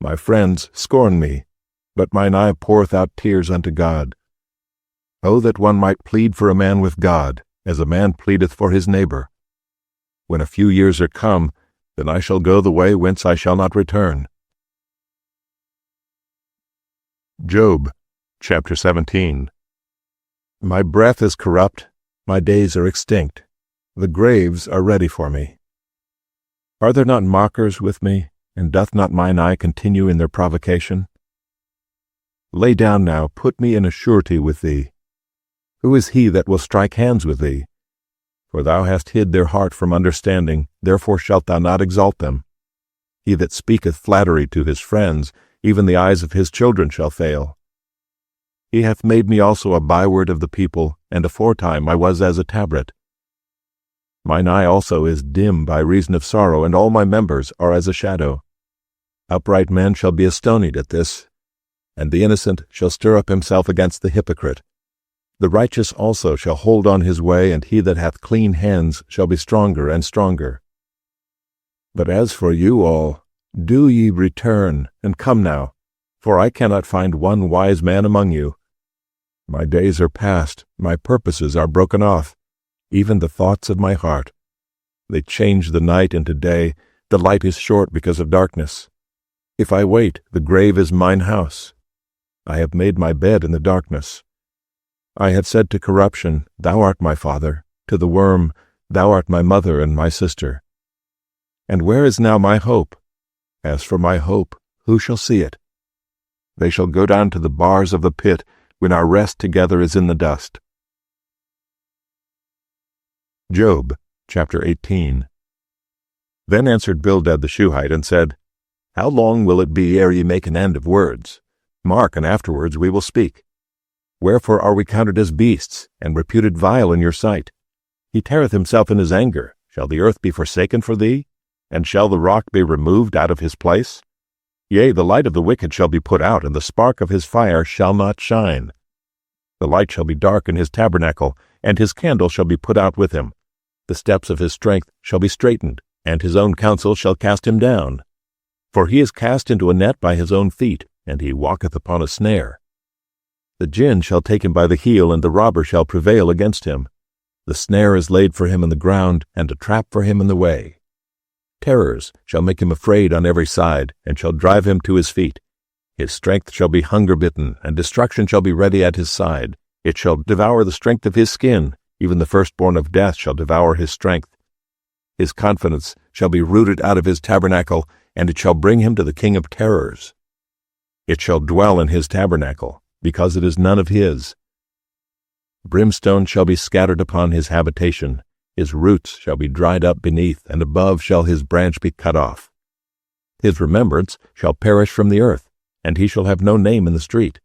My friends scorn me, but mine eye poureth out tears unto God. O that one might plead for a man with God, as a man pleadeth for his neighbor. When a few years are come, then I shall go the way whence I shall not return. Job, chapter 17. My breath is corrupt, My days are extinct. The graves are ready for me. Are there not mockers with me, and doth not mine eye continue in their provocation? Lay down now, put me in a surety with thee. Who is he that will strike hands with thee? For thou hast hid their heart from understanding, therefore shalt thou not exalt them. He that speaketh flattery to his friends, even the eyes of his children shall fail. He hath made me also a byword of the people, and aforetime I was as a tabret. Mine eye also is dim by reason of sorrow, and all my members are as a shadow. Upright men shall be astonied at this, and the innocent shall stir up himself against the hypocrite. The righteous also shall hold on his way, and he that hath clean hands shall be stronger and stronger. But as for you all, do ye return, and come now, for I cannot find one wise man among you. My days are past, my purposes are broken off, even the thoughts of my heart. They change the night into day, the light is short because of darkness. If I wait, the grave is mine house. I have made my bed in the darkness. I have said to corruption, Thou art my father, to the worm, Thou art my mother and my sister. And where is now my hope? As for my hope, who shall see it? They shall go down to the bars of the pit, when our rest together is in the dust. Job, chapter 18. Then answered Bildad the Shuhite, and said, How long will it be ere ye make an end of words? Mark, and afterwards we will speak. Wherefore are we counted as beasts, and reputed vile in your sight? He teareth himself in his anger. Shall the earth be forsaken for thee? And shall the rock be removed out of his place? Yea, the light of the wicked shall be put out, and the spark of his fire shall not shine. The light shall be dark in his tabernacle, and his candle shall be put out with him. The steps of his strength shall be straitened, and his own counsel shall cast him down. For he is cast into a net by his own feet, and he walketh upon a snare. The gin shall take him by the heel, and the robber shall prevail against him. The snare is laid for him in the ground, and a trap for him in the way. Terrors shall make him afraid on every side, and shall drive him to his feet. His strength shall be hunger-bitten, and destruction shall be ready at his side. It shall devour the strength of his skin, even the firstborn of death shall devour his strength. His confidence shall be rooted out of his tabernacle, and it shall bring him to the king of terrors. It shall dwell in his tabernacle, because it is none of his. Brimstone shall be scattered upon his habitation. His roots shall be dried up beneath, and above shall his branch be cut off. His remembrance shall perish from the earth, and he shall have no name in the street.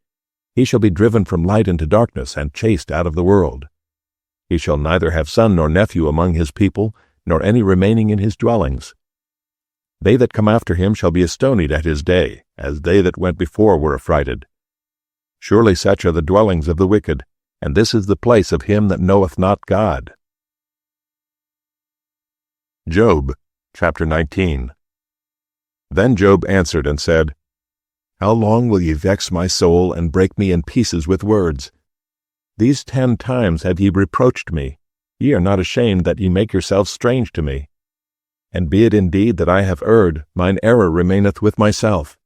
He shall be driven from light into darkness, and chased out of the world. He shall neither have son nor nephew among his people, nor any remaining in his dwellings. They that come after him shall be astonied at his day, as they that went before were affrighted. Surely such are the dwellings of the wicked, and this is the place of him that knoweth not God. Job, chapter 19. Then Job answered and said, How long will ye vex my soul, and break me in pieces with words? These 10 times have ye reproached me. Ye are not ashamed that ye make yourselves strange to me. And be it indeed that I have erred, mine error remaineth with myself.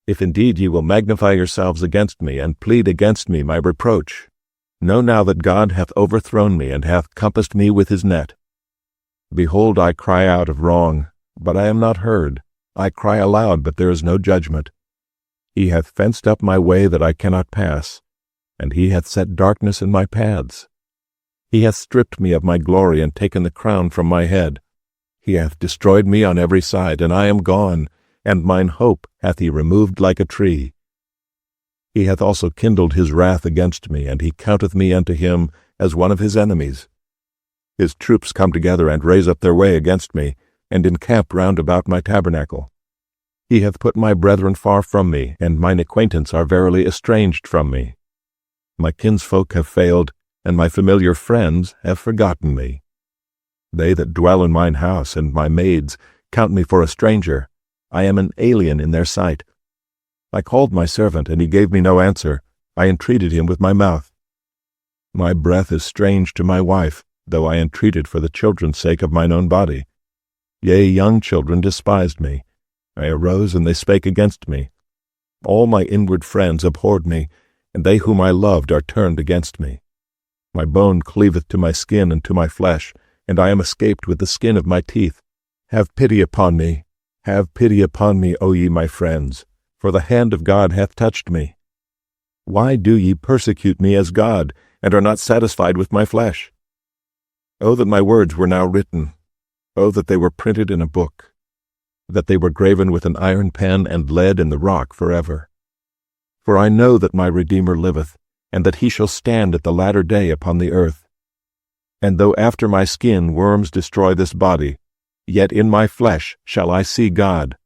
If indeed ye will magnify yourselves against me, and plead against me my reproach, know now that God hath overthrown me, and hath compassed me with his net. Behold, I cry out of wrong, but I am not heard. I cry aloud, but there is no judgment. He hath fenced up my way that I cannot pass, and he hath set darkness in my paths. He hath stripped me of my glory, and taken the crown from my head. He hath destroyed me on every side, and I am gone, and mine hope hath he removed like a tree. He hath also kindled his wrath against me, and he counteth me unto him as one of his enemies. His troops come together and raise up their way against me, and encamp round about my tabernacle. He hath put my brethren far from me, and mine acquaintance are verily estranged from me. My kinsfolk have failed, and my familiar friends have forgotten me. They that dwell in mine house, and my maids, count me for a stranger. I am an alien in their sight. I called my servant, and he gave me no answer. I entreated him with my mouth. My breath is strange to my wife, though I entreated for the children's sake of mine own body. Yea, young children despised me. I arose, and they spake against me. All my inward friends abhorred me, and they whom I loved are turned against me. My bone cleaveth to my skin and to my flesh, and I am escaped with the skin of my teeth. Have pity upon me. Have pity upon me, O ye my friends, for the hand of God hath touched me. Why do ye persecute me as God, and are not satisfied with my flesh? O that my words were now written! O that they were printed in a book! That they were graven with an iron pen and lead in the rock forever. For I know that my Redeemer liveth, and that he shall stand at the latter day upon the earth. And though after my skin worms destroy this body, yet in my flesh shall I see God,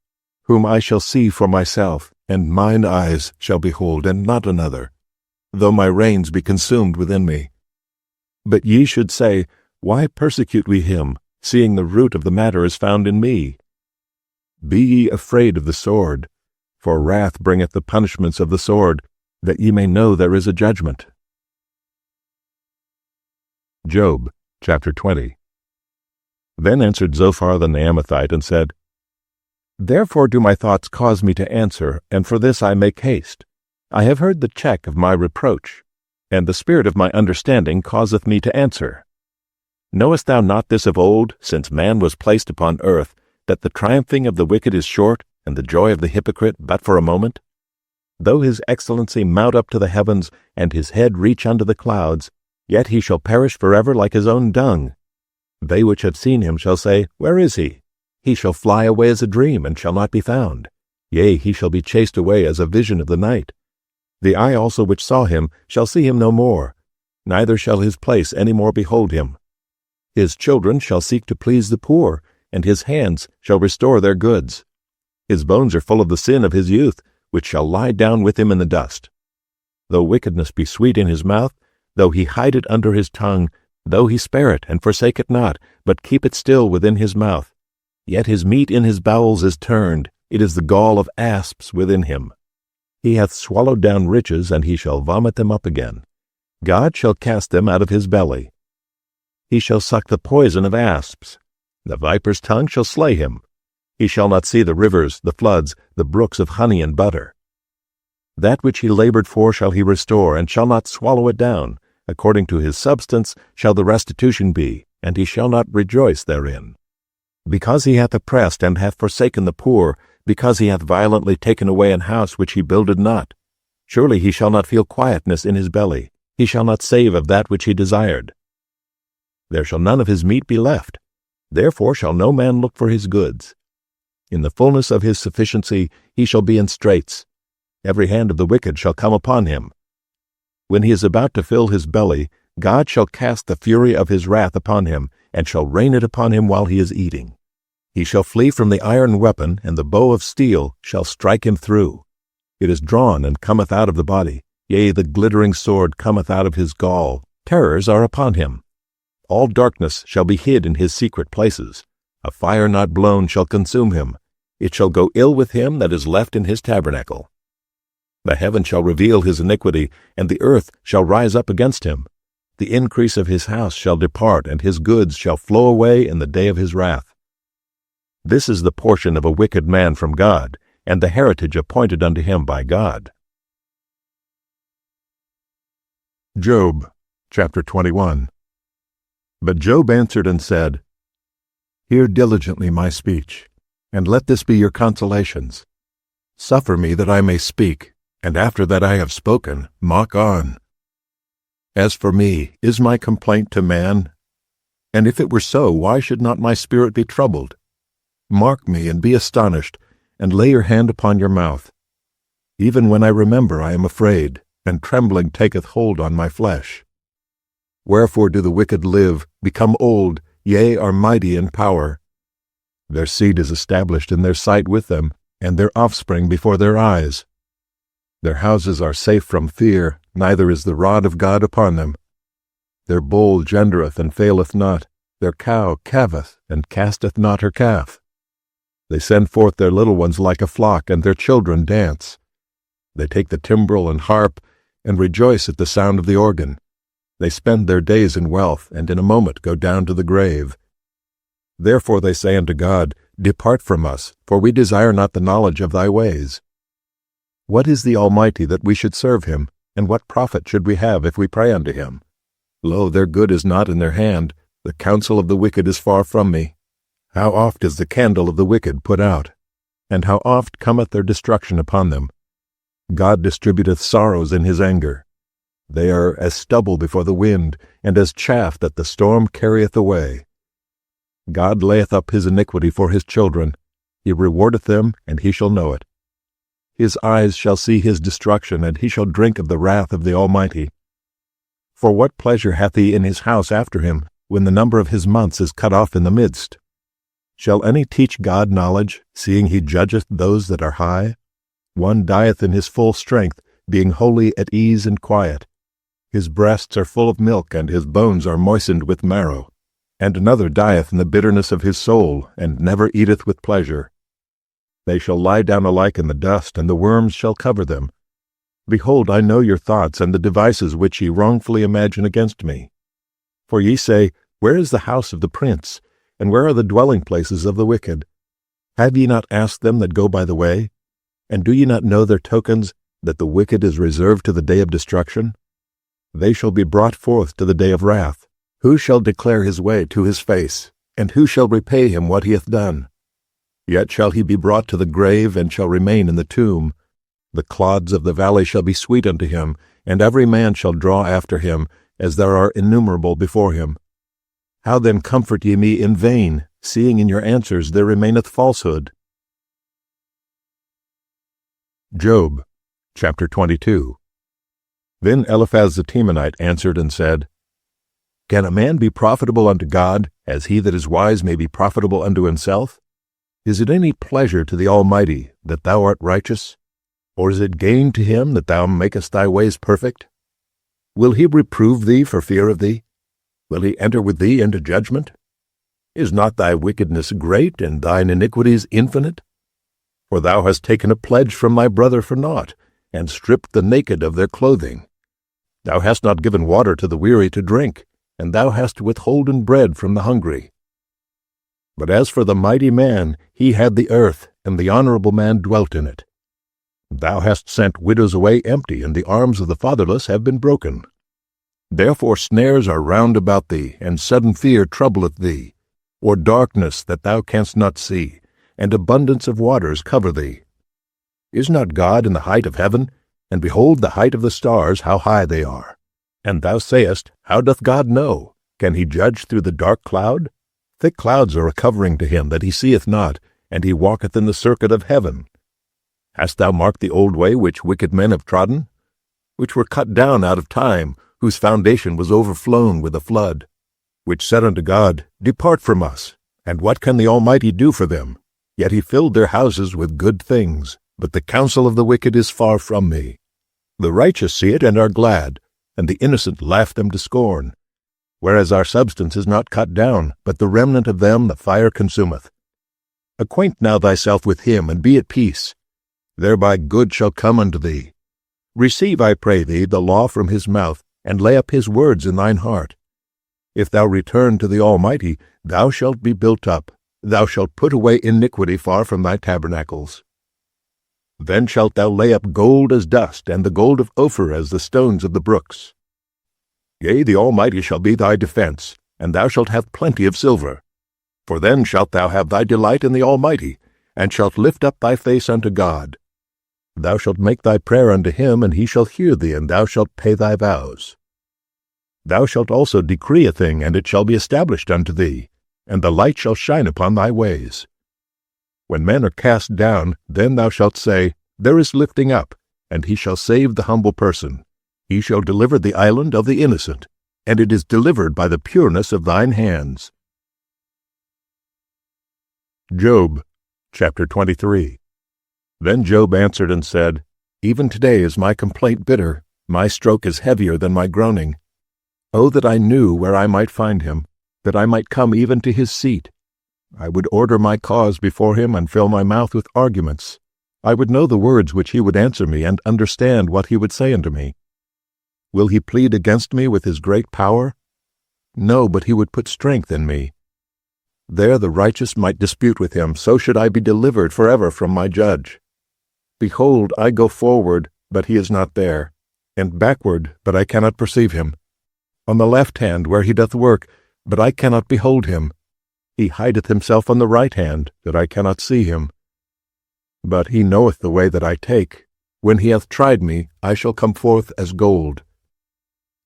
whom I shall see for myself, and mine eyes shall behold, and not another, though my reins be consumed within me. But ye should say, Why persecute we him, seeing the root of the matter is found in me? Be ye afraid of the sword, for wrath bringeth the punishments of the sword, that ye may know there is a judgment. Job, chapter 20. Then answered Zophar the Naamathite, and said, Therefore do my thoughts cause me to answer, and for this I make haste. I have heard the check of my reproach, and the spirit of my understanding causeth me to answer. Knowest thou not this of old, since man was placed upon earth, that the triumphing of the wicked is short, and the joy of the hypocrite but for a moment? Though his excellency mount up to the heavens, and his head reach unto the clouds, yet he shall perish forever like his own dung. They which have seen him shall say, Where is he? He shall fly away as a dream, and shall not be found. Yea, he shall be chased away as a vision of the night. The eye also which saw him shall see him no more, neither shall his place any more behold him. His children shall seek to please the poor, and his hands shall restore their goods. His bones are full of the sin of his youth, which shall lie down with him in the dust. Though wickedness be sweet in his mouth, though he hide it under his tongue, though he spare it, and forsake it not, but keep it still within his mouth, yet his meat in his bowels is turned, it is the gall of asps within him. He hath swallowed down riches, and he shall vomit them up again. God shall cast them out of his belly. He shall suck the poison of asps. The viper's tongue shall slay him. He shall not see the rivers, the floods, the brooks of honey and butter. That which he labored for shall he restore, and shall not swallow it down. According to his substance shall the restitution be, and he shall not rejoice therein. Because he hath oppressed and hath forsaken the poor, because he hath violently taken away an house which he builded not, surely he shall not feel quietness in his belly, he shall not save of that which he desired. There shall none of his meat be left, therefore shall no man look for his goods. In the fullness of his sufficiency he shall be in straits. Every hand of the wicked shall come upon him. When he is about to fill his belly, God shall cast the fury of his wrath upon him, and shall rain it upon him while he is eating. He shall flee from the iron weapon, and the bow of steel shall strike him through. It is drawn and cometh out of the body, yea, the glittering sword cometh out of his gall. Terrors are upon him. All darkness shall be hid in his secret places. A fire not blown shall consume him. It shall go ill with him that is left in his tabernacle. The heaven shall reveal his iniquity, and the earth shall rise up against him. The increase of his house shall depart, and his goods shall flow away in the day of his wrath. This is the portion of a wicked man from God, and the heritage appointed unto him by God. Job, chapter 21. But Job answered and said, Hear diligently my speech, and let this be your consolations. Suffer me that I may speak, and after that I have spoken, mock on. As for me, is my complaint to man? And if it were so, why should not my spirit be troubled? Mark me, and be astonished, and lay your hand upon your mouth. Even when I remember, I am afraid, and trembling taketh hold on my flesh. Wherefore do the wicked live, become old, yea, are mighty in power? Their seed is established in their sight with them, and their offspring before their eyes. Their houses are safe from fear, neither is the rod of God upon them. Their bull gendereth and faileth not, their cow calveth and casteth not her calf. They send forth their little ones like a flock, and their children dance. They take the timbrel and harp, and rejoice at the sound of the organ. They spend their days in wealth, and in a moment go down to the grave. Therefore they say unto God, Depart from us, for we desire not the knowledge of thy ways. What is the Almighty that we should serve him, and what profit should we have if we pray unto him? Lo, their good is not in their hand, the counsel of the wicked is far from me. How oft is the candle of the wicked put out, and how oft cometh their destruction upon them. God distributeth sorrows in his anger. They are as stubble before the wind, and as chaff that the storm carrieth away. God layeth up his iniquity for his children. He rewardeth them, and he shall know it. His eyes shall see his destruction, and he shall drink of the wrath of the Almighty. For what pleasure hath he in his house after him, when the number of his months is cut off in the midst? Shall any teach God knowledge, seeing he judgeth those that are high? One dieth in his full strength, being wholly at ease and quiet. His breasts are full of milk, and his bones are moistened with marrow. And another dieth in the bitterness of his soul, and never eateth with pleasure. They shall lie down alike in the dust, and the worms shall cover them. Behold, I know your thoughts, and the devices which ye wrongfully imagine against me. For ye say, Where is the house of the prince? And where are the dwelling places of the wicked? Have ye not asked them that go by the way? And do ye not know their tokens, that the wicked is reserved to the day of destruction? They shall be brought forth to the day of wrath. Who shall declare his way to his face? And who shall repay him what he hath done? Yet shall he be brought to the grave, and shall remain in the tomb. The clods of the valley shall be sweet unto him, and every man shall draw after him, as there are innumerable before him. How then comfort ye me in vain, seeing in your answers there remaineth falsehood? Job, chapter 22. Then Eliphaz the Temanite answered and said, Can a man be profitable unto God, as he that is wise may be profitable unto himself? Is it any pleasure to the Almighty that thou art righteous? Or is it gain to him that thou makest thy ways perfect? Will he reprove thee for fear of thee? Will he enter with thee into judgment? Is not thy wickedness great, and thine iniquities infinite? For thou hast taken a pledge from thy brother for naught, and stripped the naked of their clothing. Thou hast not given water to the weary to drink, and thou hast withholden bread from the hungry. But as for the mighty man, he had the earth, and the honorable man dwelt in it. Thou hast sent widows away empty, and the arms of the fatherless have been broken. Therefore snares are round about thee, and sudden fear troubleth thee, or darkness that thou canst not see, and abundance of waters cover thee. Is not God in the height of heaven? And behold the height of the stars, how high they are. And thou sayest, How doth God know? Can he judge through the dark cloud? Thick clouds are a covering to him that he seeth not, and he walketh in the circuit of heaven. Hast thou marked the old way which wicked men have trodden? Which were cut down out of time, whose foundation was overflown with a flood, which said unto God, Depart from us, and what can the Almighty do for them? Yet he filled their houses with good things, but the counsel of the wicked is far from me. The righteous see it and are glad, and the innocent laugh them to scorn. Whereas our substance is not cut down, but the remnant of them the fire consumeth. Acquaint now thyself with him, and be at peace. Thereby good shall come unto thee. Receive, I pray thee, the law from his mouth, and lay up his words in thine heart. If thou return to the Almighty, thou shalt be built up. Thou shalt put away iniquity far from thy tabernacles. Then shalt thou lay up gold as dust, and the gold of Ophir as the stones of the brooks. Yea, the Almighty shall be thy defense, and thou shalt have plenty of silver. For then shalt thou have thy delight in the Almighty, and shalt lift up thy face unto God. Thou shalt make thy prayer unto him, and he shall hear thee, and thou shalt pay thy vows. Thou shalt also decree a thing, and it shall be established unto thee, and the light shall shine upon thy ways. When men are cast down, then thou shalt say, There is lifting up, and he shall save the humble person. He shall deliver the island of the innocent, and it is delivered by the pureness of thine hands. Job, chapter 23. Then Job answered and said, Even today is my complaint bitter, my stroke is heavier than my groaning. Oh, that I knew where I might find him, that I might come even to his seat. I would order my cause before him and fill my mouth with arguments. I would know the words which he would answer me and understand what he would say unto me. Will he plead against me with his great power? No, but he would put strength in me. There the righteous might dispute with him, so should I be delivered forever from my judge. Behold, I go forward, but he is not there, and backward, but I cannot perceive him. On the left hand where he doth work, but I cannot behold him. He hideth himself on the right hand, that I cannot see him. But he knoweth the way that I take. When he hath tried me, I shall come forth as gold.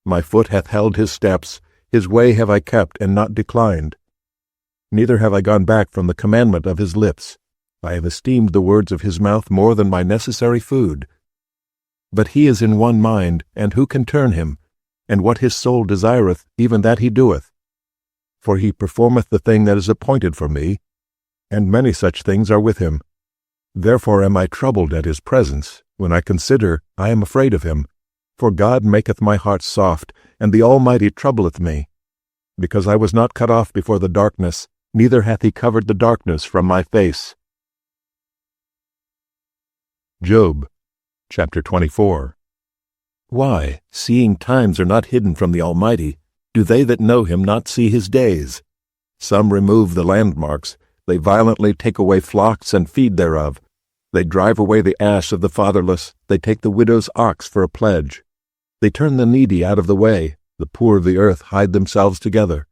My foot hath held his steps, his way have I kept, and not declined. Neither have I gone back from the commandment of his lips. I have esteemed the words of his mouth more than my necessary food. But he is in one mind, and who can turn him? And what his soul desireth, even that he doeth. For he performeth the thing that is appointed for me, and many such things are with him. Therefore am I troubled at his presence. When I consider, I am afraid of him. For God maketh my heart soft, and the Almighty troubleth me. Because I was not cut off before the darkness, neither hath he covered the darkness from my face. Job, chapter 24. Why, seeing times are not hidden from the Almighty, do they that know him not see his days? Some remove the landmarks, they violently take away flocks and feed thereof. They drive away the ass of the fatherless, they take the widow's ox for a pledge. They turn the needy out of the way, the poor of the earth hide themselves together.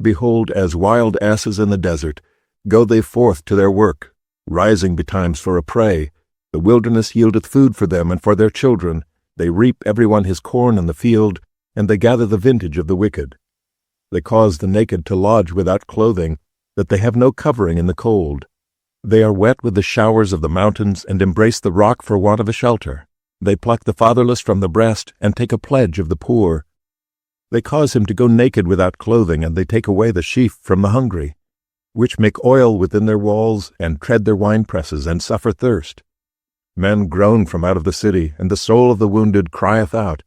Behold, as wild asses in the desert, go they forth to their work, rising betimes for a prey. The wilderness yieldeth food for them and for their children. They reap every one his corn in the field, and they gather the vintage of the wicked. They cause the naked to lodge without clothing, that they have no covering in the cold. They are wet with the showers of the mountains, and embrace the rock for want of a shelter. They pluck the fatherless from the breast, and take a pledge of the poor. They cause him to go naked without clothing, and they take away the sheaf from the hungry, which make oil within their walls, and tread their winepresses, and suffer thirst. Men groan from out of the city, and the soul of the wounded crieth out.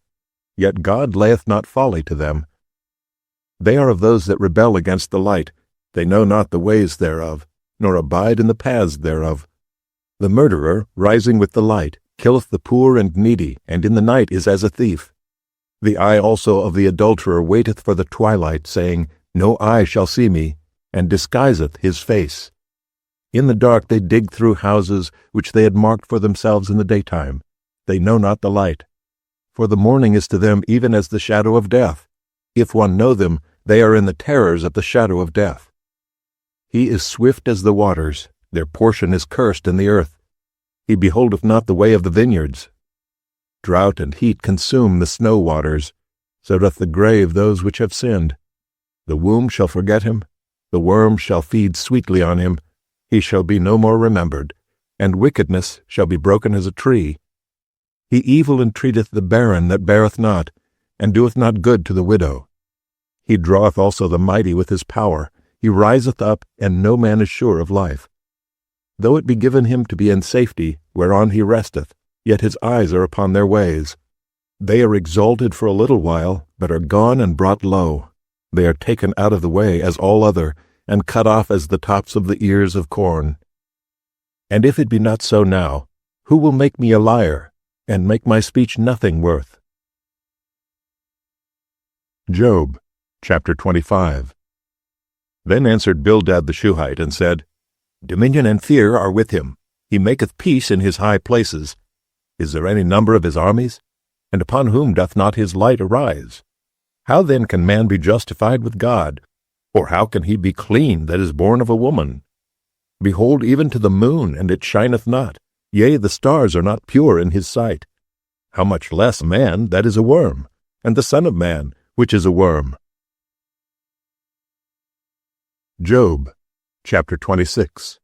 Yet God layeth not folly to them. They are of those that rebel against the light. They know not the ways thereof, nor abide in the paths thereof. The murderer, rising with the light, killeth the poor and needy, and in the night is as a thief. The eye also of the adulterer waiteth for the twilight, saying, No eye shall see me, and disguiseth his face. In the dark they dig through houses, which they had marked for themselves in the daytime. They know not the light. For the morning is to them even as the shadow of death. If one know them, they are in the terrors of the shadow of death. He is swift as the waters, their portion is cursed in the earth. He beholdeth not the way of the vineyards. Drought and heat consume the snow waters, so doth the grave those which have sinned. The womb shall forget him, the worm shall feed sweetly on him. He shall be no more remembered, and wickedness shall be broken as a tree. He evil entreateth the barren that beareth not, and doeth not good to the widow. He draweth also the mighty with his power. He riseth up, and no man is sure of life. Though it be given him to be in safety, whereon he resteth, yet his eyes are upon their ways. They are exalted for a little while, but are gone and brought low. They are taken out of the way as all other, and cut off as the tops of the ears of corn. And if it be not so now, who will make me a liar, and make my speech nothing worth? Job, chapter 25. Then answered Bildad the Shuhite, and said, Dominion and fear are with him. He maketh peace in his high places. Is there any number of his armies? And upon whom doth not his light arise? How then can man be justified with God? Or how can he be clean that is born of a woman? Behold, even to the moon, and it shineth not. Yea, the stars are not pure in his sight. How much less man that is a worm, and the son of man, which is a worm? Job, chapter 26.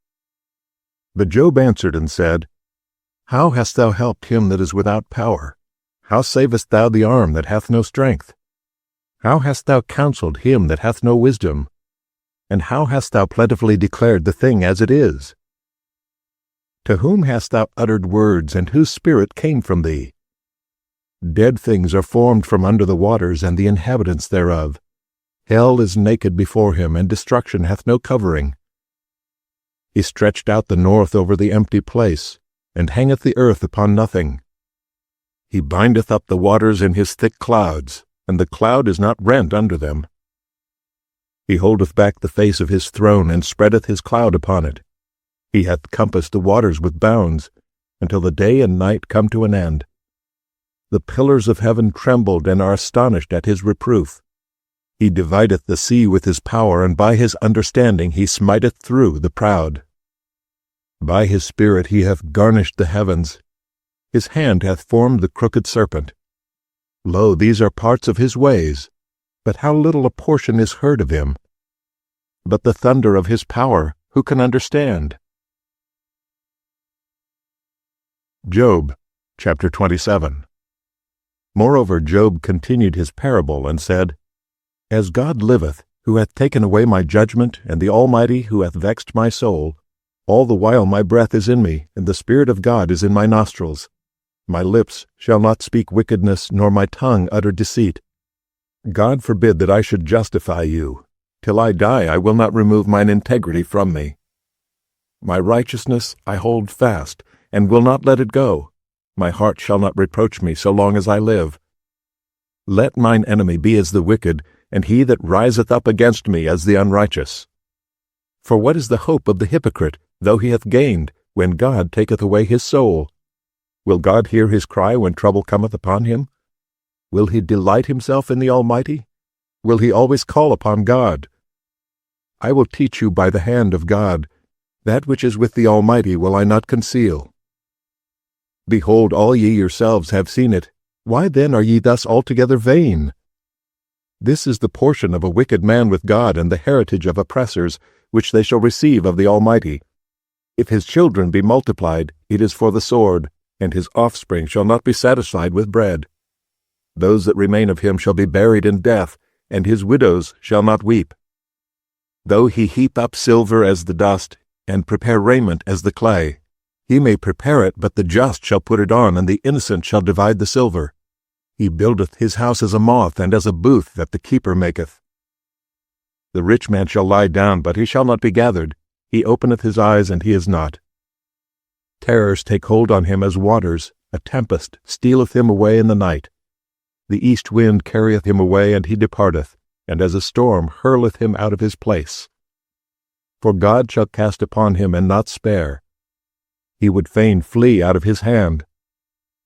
But Job answered and said, How hast thou helped him that is without power? How savest thou the arm that hath no strength? How hast thou counseled him that hath no wisdom? And how hast thou plentifully declared the thing as it is? To whom hast thou uttered words, and whose spirit came from thee? Dead things are formed from under the waters, and the inhabitants thereof. Hell is naked before him, and destruction hath no covering. He stretched out the north over the empty place, and hangeth the earth upon nothing. He bindeth up the waters in his thick clouds, and the cloud is not rent under them. He holdeth back the face of his throne, and spreadeth his cloud upon it. He hath compassed the waters with bounds, until the day and night come to an end. The pillars of heaven trembled and are astonished at his reproof. He divideth the sea with his power, and by his understanding he smiteth through the proud. By his spirit he hath garnished the heavens. His hand hath formed the crooked serpent. Lo, these are parts of his ways, but how little a portion is heard of him. But the thunder of his power, who can understand? Job, chapter 27. Moreover Job continued his parable, and said, As God liveth, who hath taken away my judgment, and the Almighty, who hath vexed my soul, all the while my breath is in me, and the Spirit of God is in my nostrils. My lips shall not speak wickedness, nor my tongue utter deceit. God forbid that I should justify you. Till I die I will not remove mine integrity from me. My righteousness I hold fast, and will not let it go. My heart shall not reproach me so long as I live. Let mine enemy be as the wicked, and he that riseth up against me as the unrighteous. For what is the hope of the hypocrite, though he hath gained, when God taketh away his soul? Will God hear his cry when trouble cometh upon him? Will he delight himself in the Almighty? Will he always call upon God? I will teach you by the hand of God. That which is with the Almighty will I not conceal. Behold, all ye yourselves have seen it. Why then are ye thus altogether vain? This is the portion of a wicked man with God, and the heritage of oppressors, which they shall receive of the Almighty. If his children be multiplied, it is for the sword, and his offspring shall not be satisfied with bread. Those that remain of him shall be buried in death, and his widows shall not weep. Though he heap up silver as the dust, and prepare raiment as the clay, he may prepare it, but the just shall put it on, and the innocent shall divide the silver. He buildeth his house as a moth, and as a booth that the keeper maketh. The rich man shall lie down, but he shall not be gathered. He openeth his eyes, and he is not. Terrors take hold on him as waters. A tempest stealeth him away in the night. The east wind carrieth him away, and he departeth, and as a storm hurleth him out of his place. For God shall cast upon him, and not spare. He would fain flee out of his hand.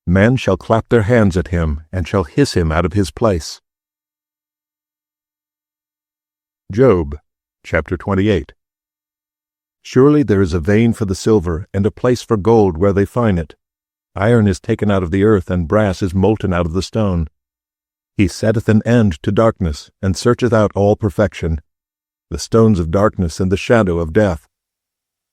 Men shall clap their hands at him, and shall hiss him out of his place. Job, chapter 28. Surely there is a vein for the silver, and a place for gold where they find it. Iron is taken out of the earth, and brass is molten out of the stone. He setteth an end to darkness, and searcheth out all perfection, the stones of darkness and the shadow of death.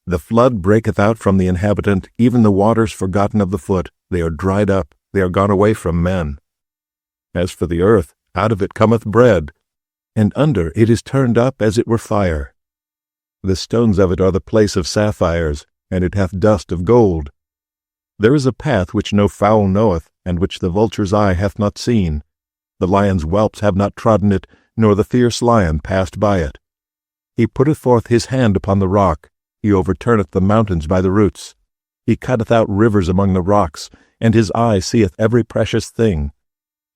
The flood breaketh out from the inhabitant, even the waters forgotten of the foot. They are dried up, they are gone away from men. As for the earth, out of it cometh bread, and under it is turned up as it were fire. The stones of it are the place of sapphires, and it hath dust of gold. There is a path which no fowl knoweth, and which the vulture's eye hath not seen. The lion's whelps have not trodden it, nor the fierce lion passed by it. He putteth forth his hand upon the rock. He overturneth the mountains by the roots. He cutteth out rivers among the rocks, and his eye seeth every precious thing.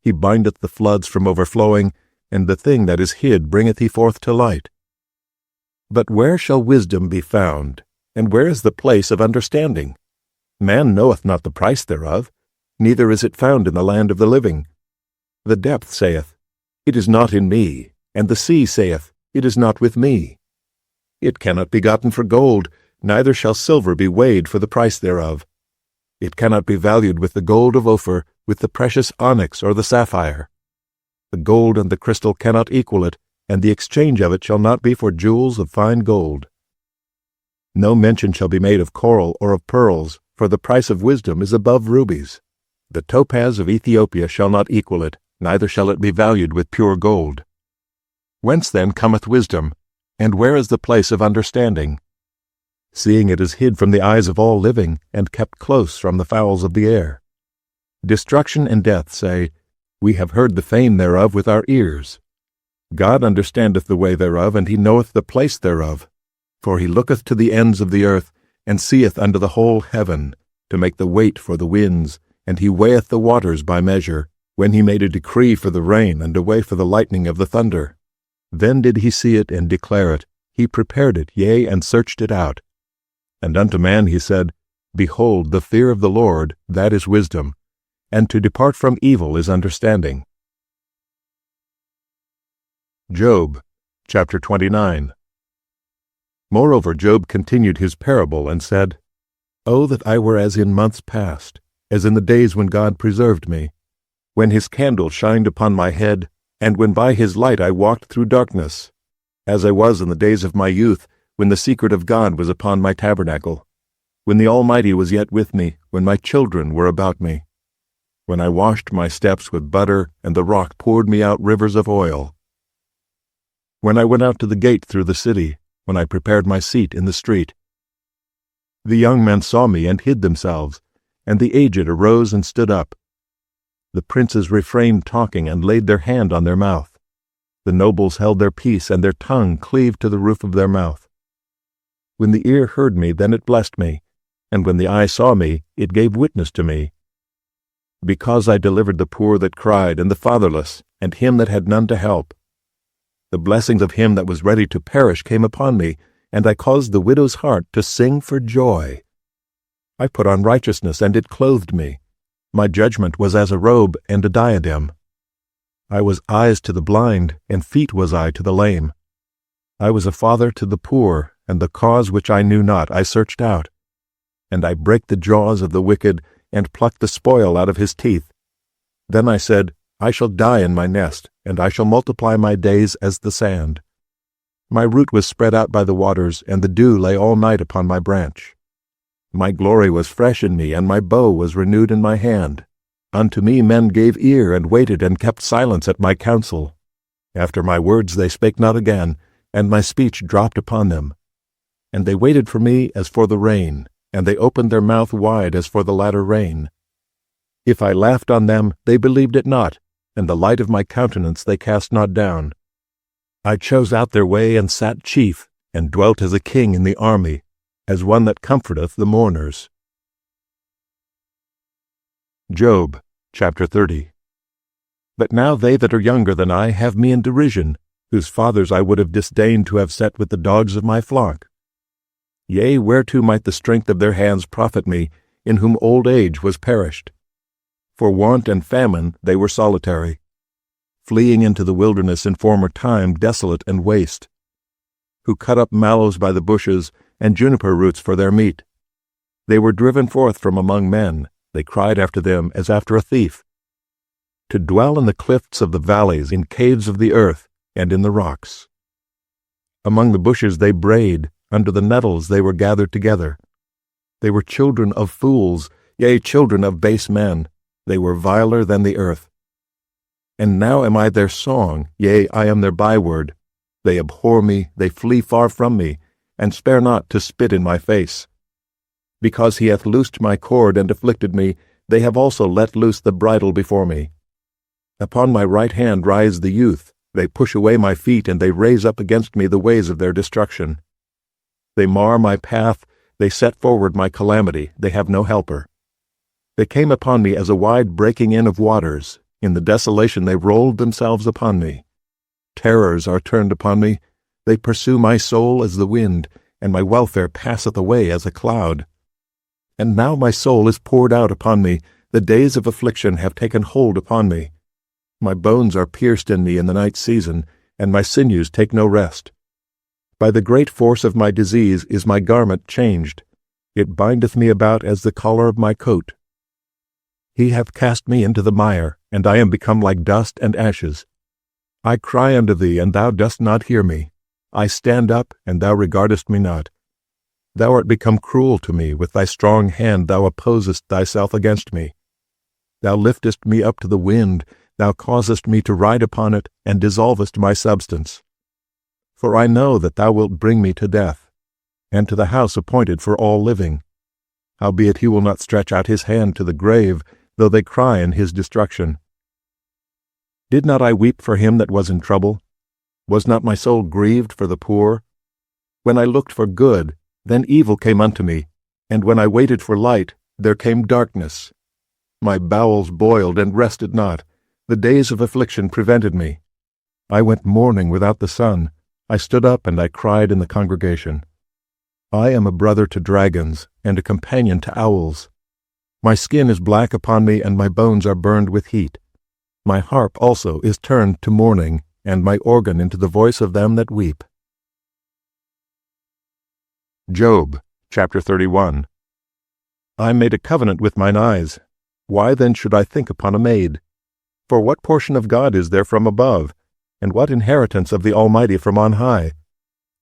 He bindeth the floods from overflowing, and the thing that is hid bringeth he forth to light. But where shall wisdom be found? And where is the place of understanding? Man knoweth not the price thereof, neither is it found in the land of the living. The depth saith, It is not in me, and the sea saith, It is not with me. It cannot be gotten for gold, neither shall silver be weighed for the price thereof. It cannot be valued with the gold of Ophir, with the precious onyx or the sapphire. The gold and the crystal cannot equal it, and the exchange of it shall not be for jewels of fine gold. No mention shall be made of coral or of pearls, for the price of wisdom is above rubies. The topaz of Ethiopia shall not equal it, neither shall it be valued with pure gold. Whence then cometh wisdom? And where is the place of understanding? Seeing it is hid from the eyes of all living, and kept close from the fowls of the air. Destruction and death say, We have heard the fame thereof with our ears. God understandeth the way thereof, and he knoweth the place thereof. For he looketh to the ends of the earth, and seeth under the whole heaven, to make the weight for the winds, and he weigheth the waters by measure, when he made a decree for the rain, and a way for the lightning of the thunder. Then did he see it and declare it. He prepared it, yea, and searched it out. And unto man he said, Behold, the fear of the Lord, that is wisdom. and to depart from evil is understanding. Job, chapter 29. Moreover Job continued his parable and said, "O that I were as in months past, as in the days when God preserved me, when his candle shined upon my head, and when by his light I walked through darkness, as I was in the days of my youth, when the secret of God was upon my tabernacle, when the Almighty was yet with me, when my children were about me, when I washed my steps with butter, and the rock poured me out rivers of oil, when I went out to the gate through the city, when I prepared my seat in the street. The young men saw me and hid themselves, and the aged arose and stood up. The princes refrained talking and laid their hand on their mouth. The nobles held their peace, and their tongue cleaved to the roof of their mouth. When the ear heard me, then it blessed me, and when the eye saw me, it gave witness to me. Because I delivered the poor that cried, and the fatherless, and him that had none to help. The blessings of him that was ready to perish came upon me, and I caused the widow's heart to sing for joy. I put on righteousness, and it clothed me. My judgment was as a robe and a diadem. I was eyes to the blind, and feet was I to the lame. I was a father to the poor, and the cause which I knew not I searched out. And I brake the jaws of the wicked, and plucked the spoil out of his teeth. Then I said, I shall die in my nest, and I shall multiply my days as the sand. My root was spread out by the waters, and the dew lay all night upon my branch. My glory was fresh in me, and my bow was renewed in my hand. Unto me men gave ear, and waited, and kept silence at my counsel. After my words they spake not again, and my speech dropped upon them. And they waited for me as for the rain, and they opened their mouth wide as for the latter rain. If I laughed on them, they believed it not, and the light of my countenance they cast not down. I chose out their way, and sat chief, and dwelt as a king in the army, as one that comforteth the mourners. Job, chapter 30. But now they that are younger than I have me in derision, whose fathers I would have disdained to have set with the dogs of my flock. Yea, whereto might the strength of their hands profit me, in whom old age was perished? For want and famine they were solitary, fleeing into the wilderness in former time, desolate and waste, who cut up mallows by the bushes, and juniper roots for their meat. They were driven forth from among men, they cried after them as after a thief. To dwell in the cliffs of the valleys, in caves of the earth, and in the rocks. Among the bushes they brayed, under the nettles they were gathered together. They were children of fools, yea, children of base men. They were viler than the earth. And now am I their song, yea, I am their byword. They abhor me, they flee far from me, and spare not to spit in my face. Because he hath loosed my cord and afflicted me, they have also let loose the bridle before me. Upon my right hand rise the youth, they push away my feet, and they raise up against me the ways of their destruction. They mar my path, they set forward my calamity, they have no helper. They came upon me as a wide breaking in of waters. In the desolation they rolled themselves upon me. Terrors are turned upon me. They pursue my soul as the wind, and my welfare passeth away as a cloud. And now my soul is poured out upon me. The days of affliction have taken hold upon me. My bones are pierced in me in the night season, and my sinews take no rest. By the great force of my disease is my garment changed. It bindeth me about as the collar of my coat. He hath cast me into the mire, and I am become like dust and ashes. I cry unto thee, and thou dost not hear me. I stand up, and thou regardest me not. Thou art become cruel to me, with thy strong hand thou opposest thyself against me. Thou liftest me up to the wind, thou causest me to ride upon it, and dissolvest my substance. For I know that thou wilt bring me to death, and to the house appointed for all living. Howbeit he will not stretch out his hand to the grave, though they cry in his destruction. Did not I weep for him that was in trouble? Was not my soul grieved for the poor? When I looked for good, then evil came unto me, and when I waited for light, there came darkness. My bowels boiled and rested not. The days of affliction prevented me. I went mourning without the sun. I stood up and I cried in the congregation. I am a brother to dragons, and a companion to owls. My skin is black upon me, and my bones are burned with heat. My harp also is turned to mourning, and my organ into the voice of them that weep. Job, chapter 31. I made a covenant with mine eyes. Why then should I think upon a maid? For what portion of God is there from above, and what inheritance of the Almighty from on high?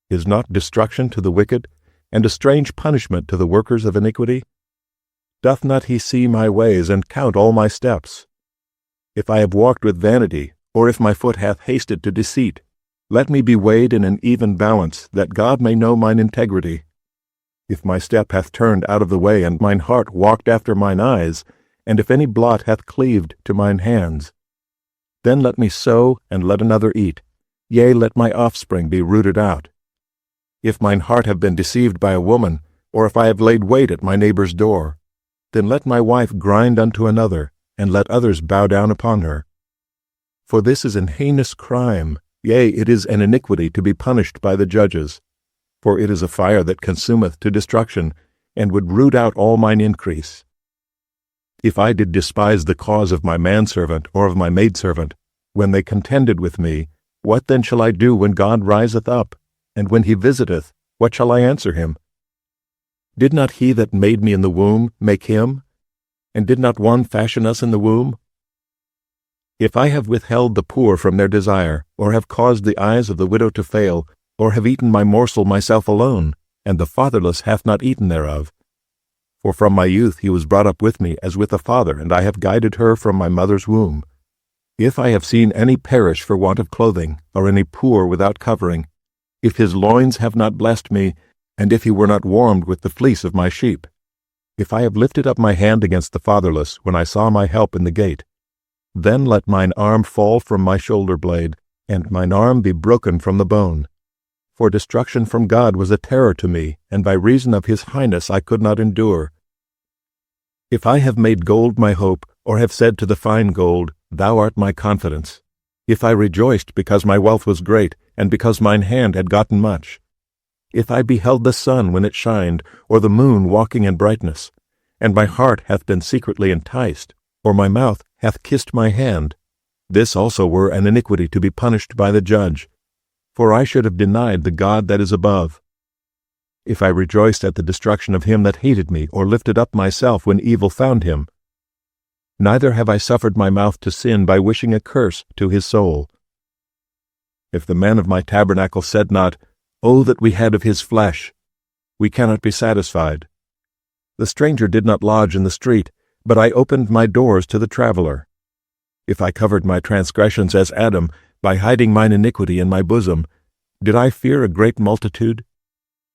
Is not destruction to the wicked, and a strange punishment to the workers of iniquity? Doth not he see my ways, and count all my steps? If I have walked with vanity, or if my foot hath hasted to deceit, let me be weighed in an even balance, that God may know mine integrity. If my step hath turned out of the way, and mine heart walked after mine eyes, and if any blot hath cleaved to mine hands, then let me sow, and let another eat, yea, let my offspring be rooted out. If mine heart have been deceived by a woman, or if I have laid wait at my neighbor's door, then let my wife grind unto another, and let others bow down upon her. For this is an heinous crime, yea, it is an iniquity to be punished by the judges. For it is a fire that consumeth to destruction, and would root out all mine increase. If I did despise the cause of my manservant or of my maidservant, when they contended with me, what then shall I do when God riseth up? And when he visiteth, what shall I answer him? Did not he that made me in the womb make him? And did not one fashion us in the womb? If I have withheld the poor from their desire, or have caused the eyes of the widow to fail, or have eaten my morsel myself alone, and the fatherless hath not eaten thereof. For from my youth he was brought up with me as with a father, and I have guided her from my mother's womb. If I have seen any perish for want of clothing, or any poor without covering, if his loins have not blessed me, and if he were not warmed with the fleece of my sheep, if I have lifted up my hand against the fatherless when I saw my help in the gate, then let mine arm fall from my shoulder blade, and mine arm be broken from the bone. For destruction from God was a terror to me, and by reason of his highness I could not endure. If I have made gold my hope, or have said to the fine gold, Thou art my confidence, if I rejoiced because my wealth was great, and because mine hand had gotten much, if I beheld the sun when it shined, or the moon walking in brightness, and my heart hath been secretly enticed, or my mouth hath kissed my hand, this also were an iniquity to be punished by the judge. For I should have denied the God that is above. If I rejoiced at the destruction of him that hated me, or lifted up myself when evil found him. Neither have I suffered my mouth to sin by wishing a curse to his soul. If the man of my tabernacle said not, O that we had of his flesh, we cannot be satisfied. The stranger did not lodge in the street, but I opened my doors to the traveler. If I covered my transgressions as Adam, by hiding mine iniquity in my bosom, did I fear a great multitude?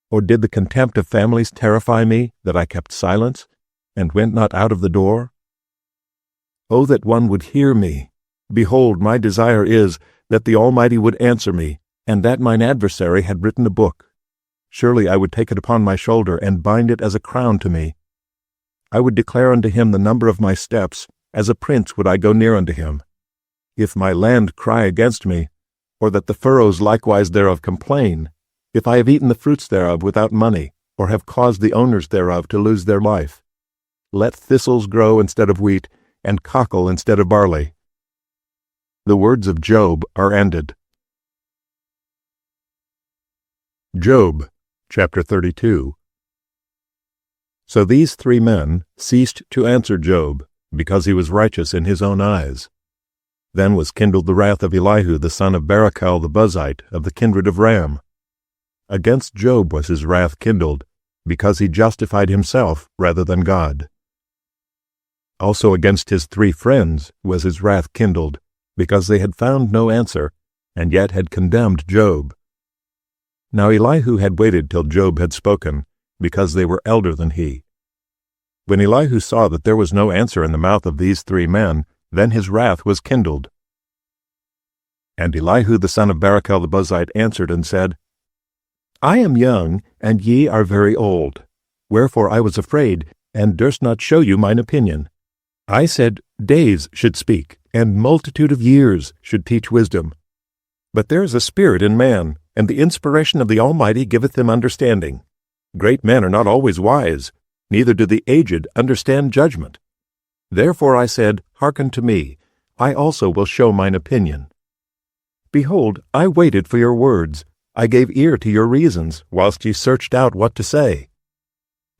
Or did the contempt of families terrify me, that I kept silence, and went not out of the door? O that one would hear me! Behold, my desire is, that the Almighty would answer me, and that mine adversary had written a book. Surely I would take it upon my shoulder, and bind it as a crown to me. I would declare unto him the number of my steps, as a prince would I go near unto him. If my land cry against me, or that the furrows likewise thereof complain, if I have eaten the fruits thereof without money, or have caused the owners thereof to lose their life, let thistles grow instead of wheat, and cockle instead of barley. The words of Job are ended. Job, chapter 32. So these three men ceased to answer Job, because he was righteous in his own eyes. Then was kindled the wrath of Elihu the son of Barachel the Buzite of the kindred of Ram. Against Job was his wrath kindled, because he justified himself rather than God. Also against his three friends was his wrath kindled, because they had found no answer, and yet had condemned Job. Now Elihu had waited till Job had spoken, because they were elder than he. When Elihu saw that there was no answer in the mouth of these three men, then his wrath was kindled. And Elihu the son of Barachel the Buzite answered and said, I am young, and ye are very old. Wherefore I was afraid, and durst not show you mine opinion. I said, Days should speak, and multitude of years should teach wisdom. But there is a spirit in man, and the inspiration of the Almighty giveth him understanding. Great men are not always wise, neither do the aged understand judgment. Therefore I said, Hearken to me, I also will show mine opinion. Behold, I waited for your words, I gave ear to your reasons, whilst ye searched out what to say.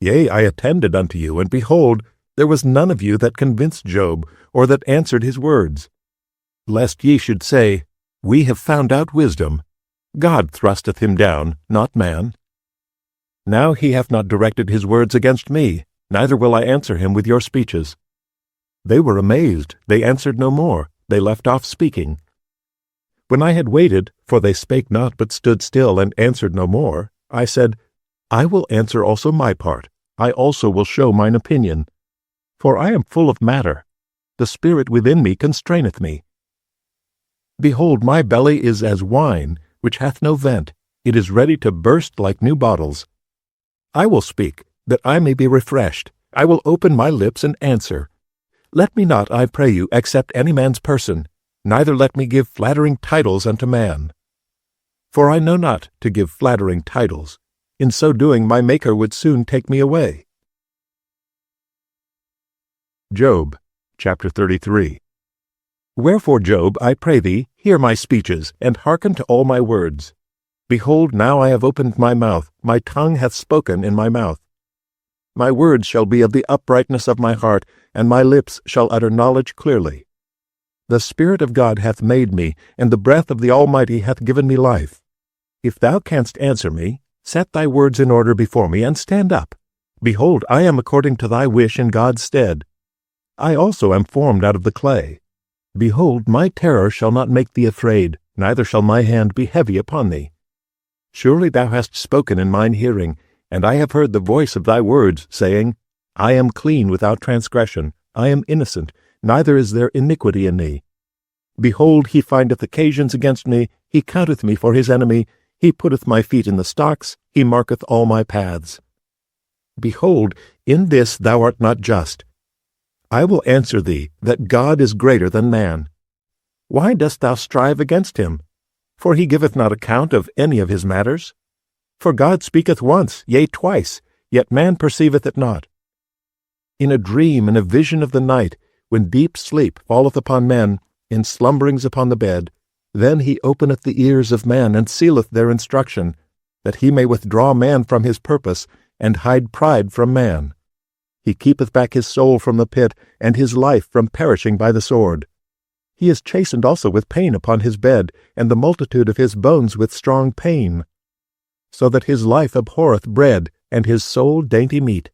Yea, I attended unto you, and behold, there was none of you that convinced Job, or that answered his words. Lest ye should say, We have found out wisdom. God thrusteth him down, not man. Now he hath not directed his words against me, neither will I answer him with your speeches. They were amazed, they answered no more, they left off speaking. When I had waited, for they spake not but stood still and answered no more, I said, I will answer also my part, I also will show mine opinion. For I am full of matter, the spirit within me constraineth me. Behold, my belly is as wine, which hath no vent, it is ready to burst like new bottles. I will speak, that I may be refreshed, I will open my lips and answer. Let me not, I pray you, accept any man's person, neither let me give flattering titles unto man. For I know not to give flattering titles. In so doing my Maker would soon take me away. Job, chapter 33. Wherefore, Job, I pray thee, hear my speeches, and hearken to all my words. Behold, now I have opened my mouth, my tongue hath spoken in my mouth. My words shall be of the uprightness of my heart, and my lips shall utter knowledge clearly. The Spirit of God hath made me, and the breath of the Almighty hath given me life. If thou canst answer me, set thy words in order before me, and stand up. Behold, I am according to thy wish in God's stead. I also am formed out of the clay. Behold, my terror shall not make thee afraid, neither shall my hand be heavy upon thee. Surely thou hast spoken in mine hearing, and I have heard the voice of thy words, saying, I am clean without transgression, I am innocent, neither is there iniquity in me. Behold, he findeth occasions against me, he counteth me for his enemy, he putteth my feet in the stocks, he marketh all my paths. Behold, in this thou art not just. I will answer thee, that God is greater than man. Why dost thou strive against him? For he giveth not account of any of his matters. For God speaketh once, yea, twice, yet man perceiveth it not. In a dream, in a vision of the night, when deep sleep falleth upon men, in slumberings upon the bed, then he openeth the ears of man, and sealeth their instruction, that he may withdraw man from his purpose, and hide pride from man. He keepeth back his soul from the pit, and his life from perishing by the sword. He is chastened also with pain upon his bed, and the multitude of his bones with strong pain. So that his life abhorreth bread, and his soul dainty meat.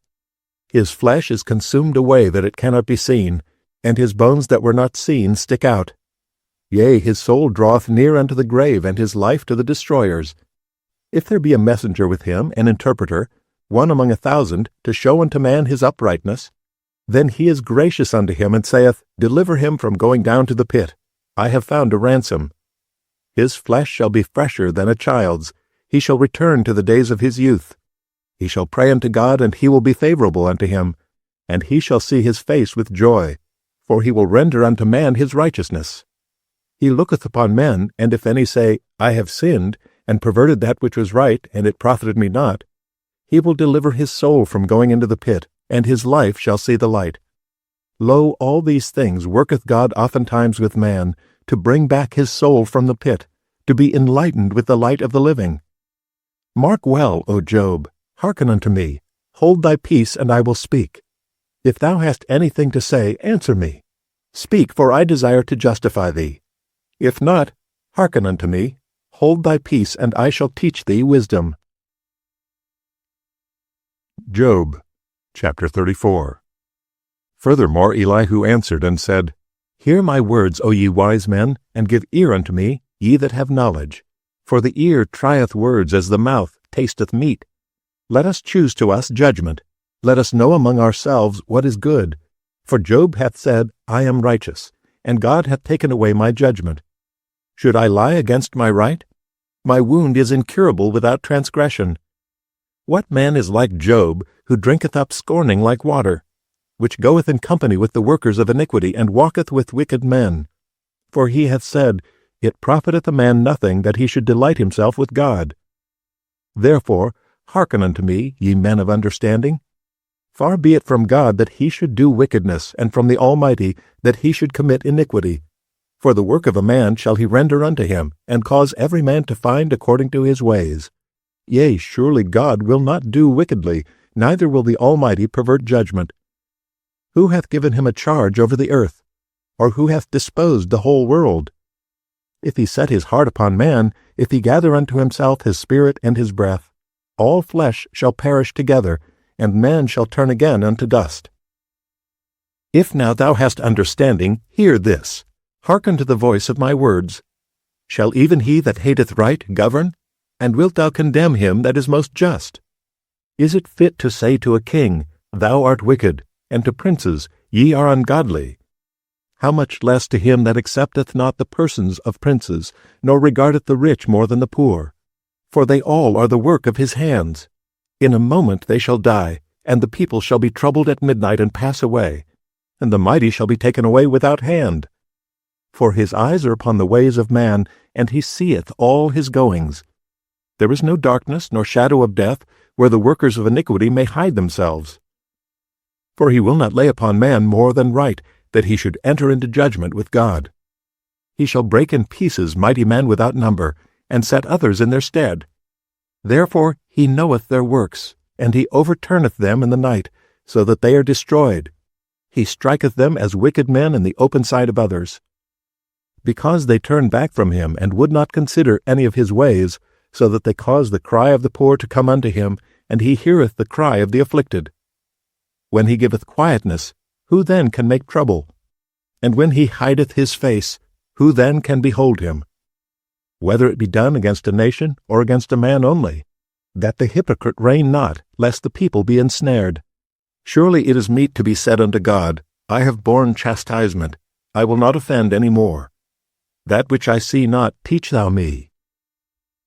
His flesh is consumed away that it cannot be seen, and his bones that were not seen stick out. Yea, his soul draweth near unto the grave, and his life to the destroyers. If there be a messenger with him, an interpreter, one among 1,000, to show unto man his uprightness, then he is gracious unto him, and saith, Deliver him from going down to the pit. I have found a ransom. His flesh shall be fresher than a child's. He shall return to the days of his youth. He shall pray unto God, and he will be favorable unto him, and he shall see his face with joy, for he will render unto man his righteousness. He looketh upon men, and if any say, I have sinned, and perverted that which was right, and it profited me not, he will deliver his soul from going into the pit, and his life shall see the light. Lo, all these things worketh God oftentimes with man, to bring back his soul from the pit, to be enlightened with the light of the living. Mark well, O Job, hearken unto me, hold thy peace, and I will speak. If thou hast anything to say, answer me. Speak, for I desire to justify thee. If not, hearken unto me, hold thy peace, and I shall teach thee wisdom. Job, chapter 34. Furthermore Elihu answered and said, Hear my words, O ye wise men, and give ear unto me, ye that have knowledge. For the ear trieth words as the mouth tasteth meat. Let us choose to us judgment. Let us know among ourselves what is good. For Job hath said, I am righteous, and God hath taken away my judgment. Should I lie against my right? My wound is incurable without transgression. What man is like Job, who drinketh up scorning like water, which goeth in company with the workers of iniquity, and walketh with wicked men? For he hath said, It profiteth a man nothing that he should delight himself with God. Therefore hearken unto me, ye men of understanding. Far be it from God that he should do wickedness, and from the Almighty that he should commit iniquity. For the work of a man shall he render unto him, and cause every man to find according to his ways. Yea, surely God will not do wickedly, neither will the Almighty pervert judgment. Who hath given him a charge over the earth? Or who hath disposed the whole world? If he set his heart upon man, if he gather unto himself his spirit and his breath, all flesh shall perish together, and man shall turn again unto dust. If now thou hast understanding, hear this. Hearken to the voice of my words. Shall even he that hateth right govern? And wilt thou condemn him that is most just? Is it fit to say to a king, Thou art wicked, and to princes, Ye are ungodly? How much less to him that accepteth not the persons of princes, nor regardeth the rich more than the poor? For they all are the work of his hands. In a moment they shall die, and the people shall be troubled at midnight and pass away, and the mighty shall be taken away without hand. For his eyes are upon the ways of man, and he seeth all his goings. There is no darkness nor shadow of death, where the workers of iniquity may hide themselves. For he will not lay upon man more than right, that he should enter into judgment with God. He shall break in pieces mighty men without number, and set others in their stead. Therefore he knoweth their works, and he overturneth them in the night, so that they are destroyed. He striketh them as wicked men in the open sight of others. Because they turn back from him, and would not consider any of his ways, so that they cause the cry of the poor to come unto him, and he heareth the cry of the afflicted. When he giveth quietness, who then can make trouble? And when he hideth his face, who then can behold him? Whether it be done against a nation, or against a man only, that the hypocrite reign not, lest the people be ensnared. Surely it is meet to be said unto God, I have borne chastisement, I will not offend any more. That which I see not, teach thou me.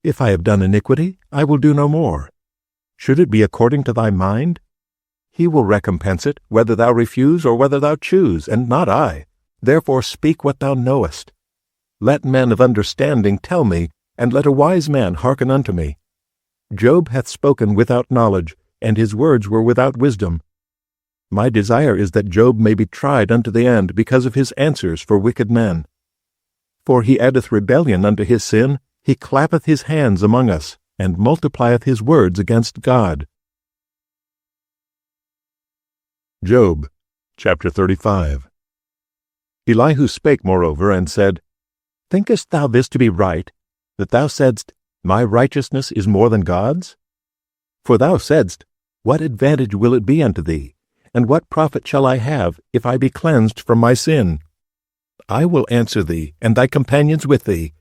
If I have done iniquity, I will do no more. Should it be according to thy mind? He will recompense it, whether thou refuse or whether thou choose, and not I. Therefore speak what thou knowest. Let men of understanding tell me, and let a wise man hearken unto me. Job hath spoken without knowledge, and his words were without wisdom. My desire is that Job may be tried unto the end because of his answers for wicked men. For he addeth rebellion unto his sin, he clappeth his hands among us, and multiplieth his words against God. Job, chapter 35. Elihu spake moreover, and said, Thinkest thou this to be right, that thou saidst, My righteousness is more than God's? For thou saidst, What advantage will it be unto thee? And what profit shall I have, if I be cleansed from my sin? I will answer thee, and thy companions with thee.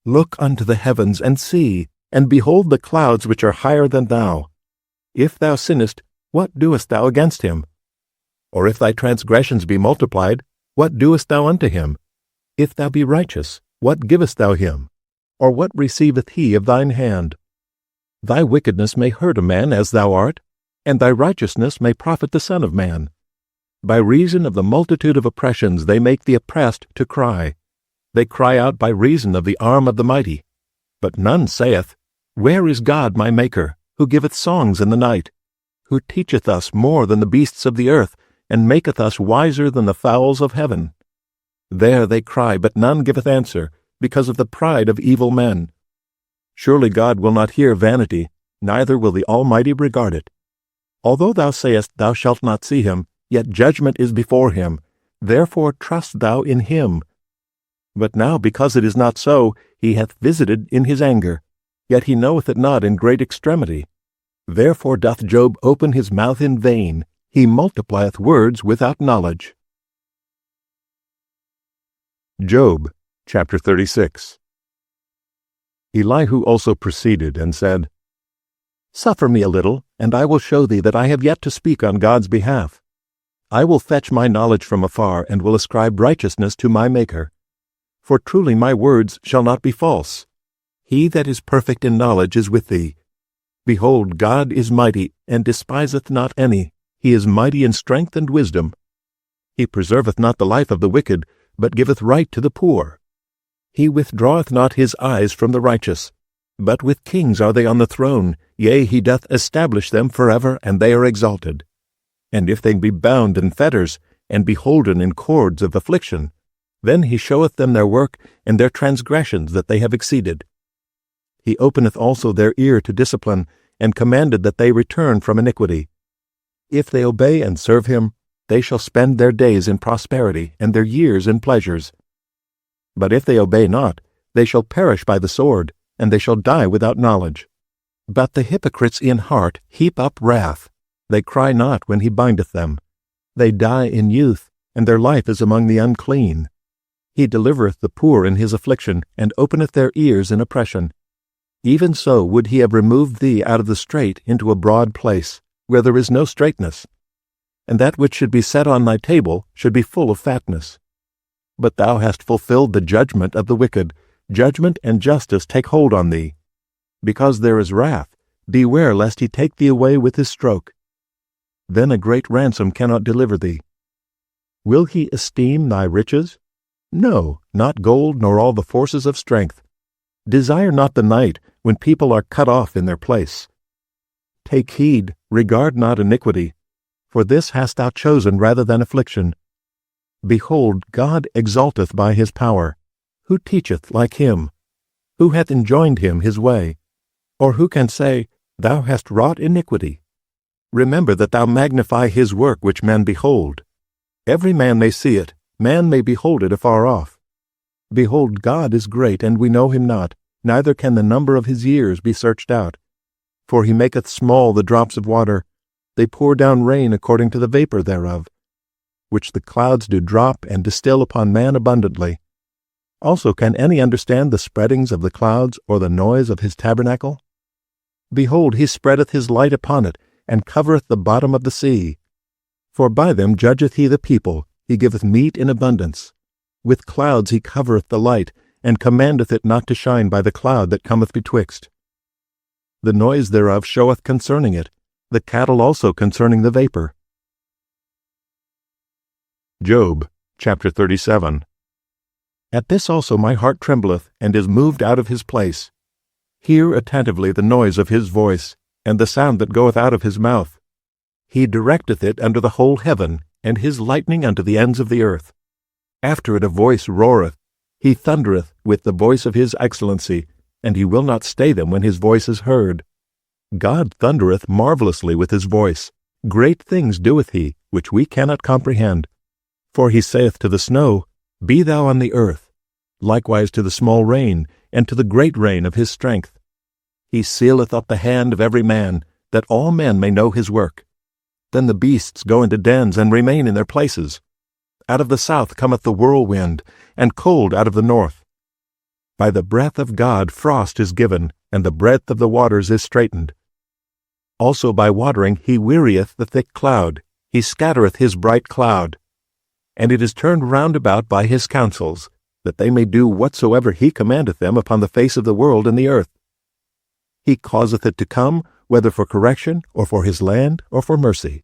Look unto the heavens, and see, and behold the clouds which are higher than thou. If thou sinnest, what doest thou against him? Or if thy transgressions be multiplied, what doest thou unto him? If thou be righteous, what givest thou him? Or what receiveth he of thine hand? Thy wickedness may hurt a man as thou art, and thy righteousness may profit the Son of Man. By reason of the multitude of oppressions they make the oppressed to cry. They cry out by reason of the arm of the mighty. But none saith, Where is God my Maker, who giveth songs in the night? Who teacheth us more than the beasts of the earth, and maketh us wiser than the fowls of heaven? There they cry, but none giveth answer, because of the pride of evil men. Surely God will not hear vanity, neither will the Almighty regard it. Although thou sayest thou shalt not see him, yet judgment is before him, therefore trust thou in him. But now, because it is not so, he hath visited in his anger, yet he knoweth it not in great extremity. Therefore doth Job open his mouth in vain, he multiplieth words without knowledge. Job, chapter 36. Elihu also proceeded and said, Suffer me a little, and I will show thee that I have yet to speak on God's behalf. I will fetch my knowledge from afar, and will ascribe righteousness to my Maker. For truly my words shall not be false. He that is perfect in knowledge is with thee. Behold, God is mighty, and despiseth not any. He is mighty in strength and wisdom. He preserveth not the life of the wicked, but giveth right to the poor. He withdraweth not his eyes from the righteous. But with kings are they on the throne, yea, he doth establish them forever, and they are exalted. And if they be bound in fetters, and beholden in cords of affliction, then he showeth them their work and their transgressions that they have exceeded. He openeth also their ear to discipline, and commanded that they return from iniquity. If they obey and serve him, they shall spend their days in prosperity, and their years in pleasures. But if they obey not, they shall perish by the sword, and they shall die without knowledge. But the hypocrites in heart heap up wrath. They cry not when he bindeth them. They die in youth, and their life is among the unclean. He delivereth the poor in his affliction, and openeth their ears in oppression. Even so would he have removed thee out of the strait into a broad place, where there is no straightness. And that which should be set on thy table should be full of fatness. But thou hast fulfilled the judgment of the wicked. Judgment and justice take hold on thee. Because there is wrath, beware lest he take thee away with his stroke. Then a great ransom cannot deliver thee. Will he esteem thy riches? No, not gold nor all the forces of strength. Desire not the night, when people are cut off in their place. Take heed, regard not iniquity, for this hast thou chosen rather than affliction. Behold, God exalteth by his power. Who teacheth like him? Who hath enjoined him his way? Or who can say, Thou hast wrought iniquity? Remember that thou magnify his work which men behold. Every man may see it, man may behold it afar off. Behold, God is great, and we know him not, neither can the number of his years be searched out. For he maketh small the drops of water, they pour down rain according to the vapor thereof, which the clouds do drop and distill upon man abundantly. Also can any understand the spreadings of the clouds, or the noise of his tabernacle? Behold, he spreadeth his light upon it, and covereth the bottom of the sea. For by them judgeth he the people, he giveth meat in abundance. With clouds he covereth the light, and commandeth it not to shine by the cloud that cometh betwixt. The noise thereof showeth concerning it, the cattle also concerning the vapor. Job, chapter 37. At this also my heart trembleth, and is moved out of his place. Hear attentively the noise of his voice, and the sound that goeth out of his mouth. He directeth it under the whole heaven, and his lightning unto the ends of the earth. After it a voice roareth, he thundereth with the voice of his excellency, and he will not stay them when his voice is heard. God thundereth marvelously with his voice. Great things doeth he, which we cannot comprehend. For he saith to the snow, Be thou on the earth, likewise to the small rain, and to the great rain of his strength. He sealeth up the hand of every man, that all men may know his work. Then the beasts go into dens and remain in their places. Out of the south cometh the whirlwind, and cold out of the north. By the breath of God frost is given, and the breadth of the waters is straitened. Also by watering he wearieth the thick cloud, he scattereth his bright cloud. And it is turned round about by his counsels, that they may do whatsoever he commandeth them upon the face of the world and the earth. He causeth it to come, whether for correction, or for his land, or for mercy.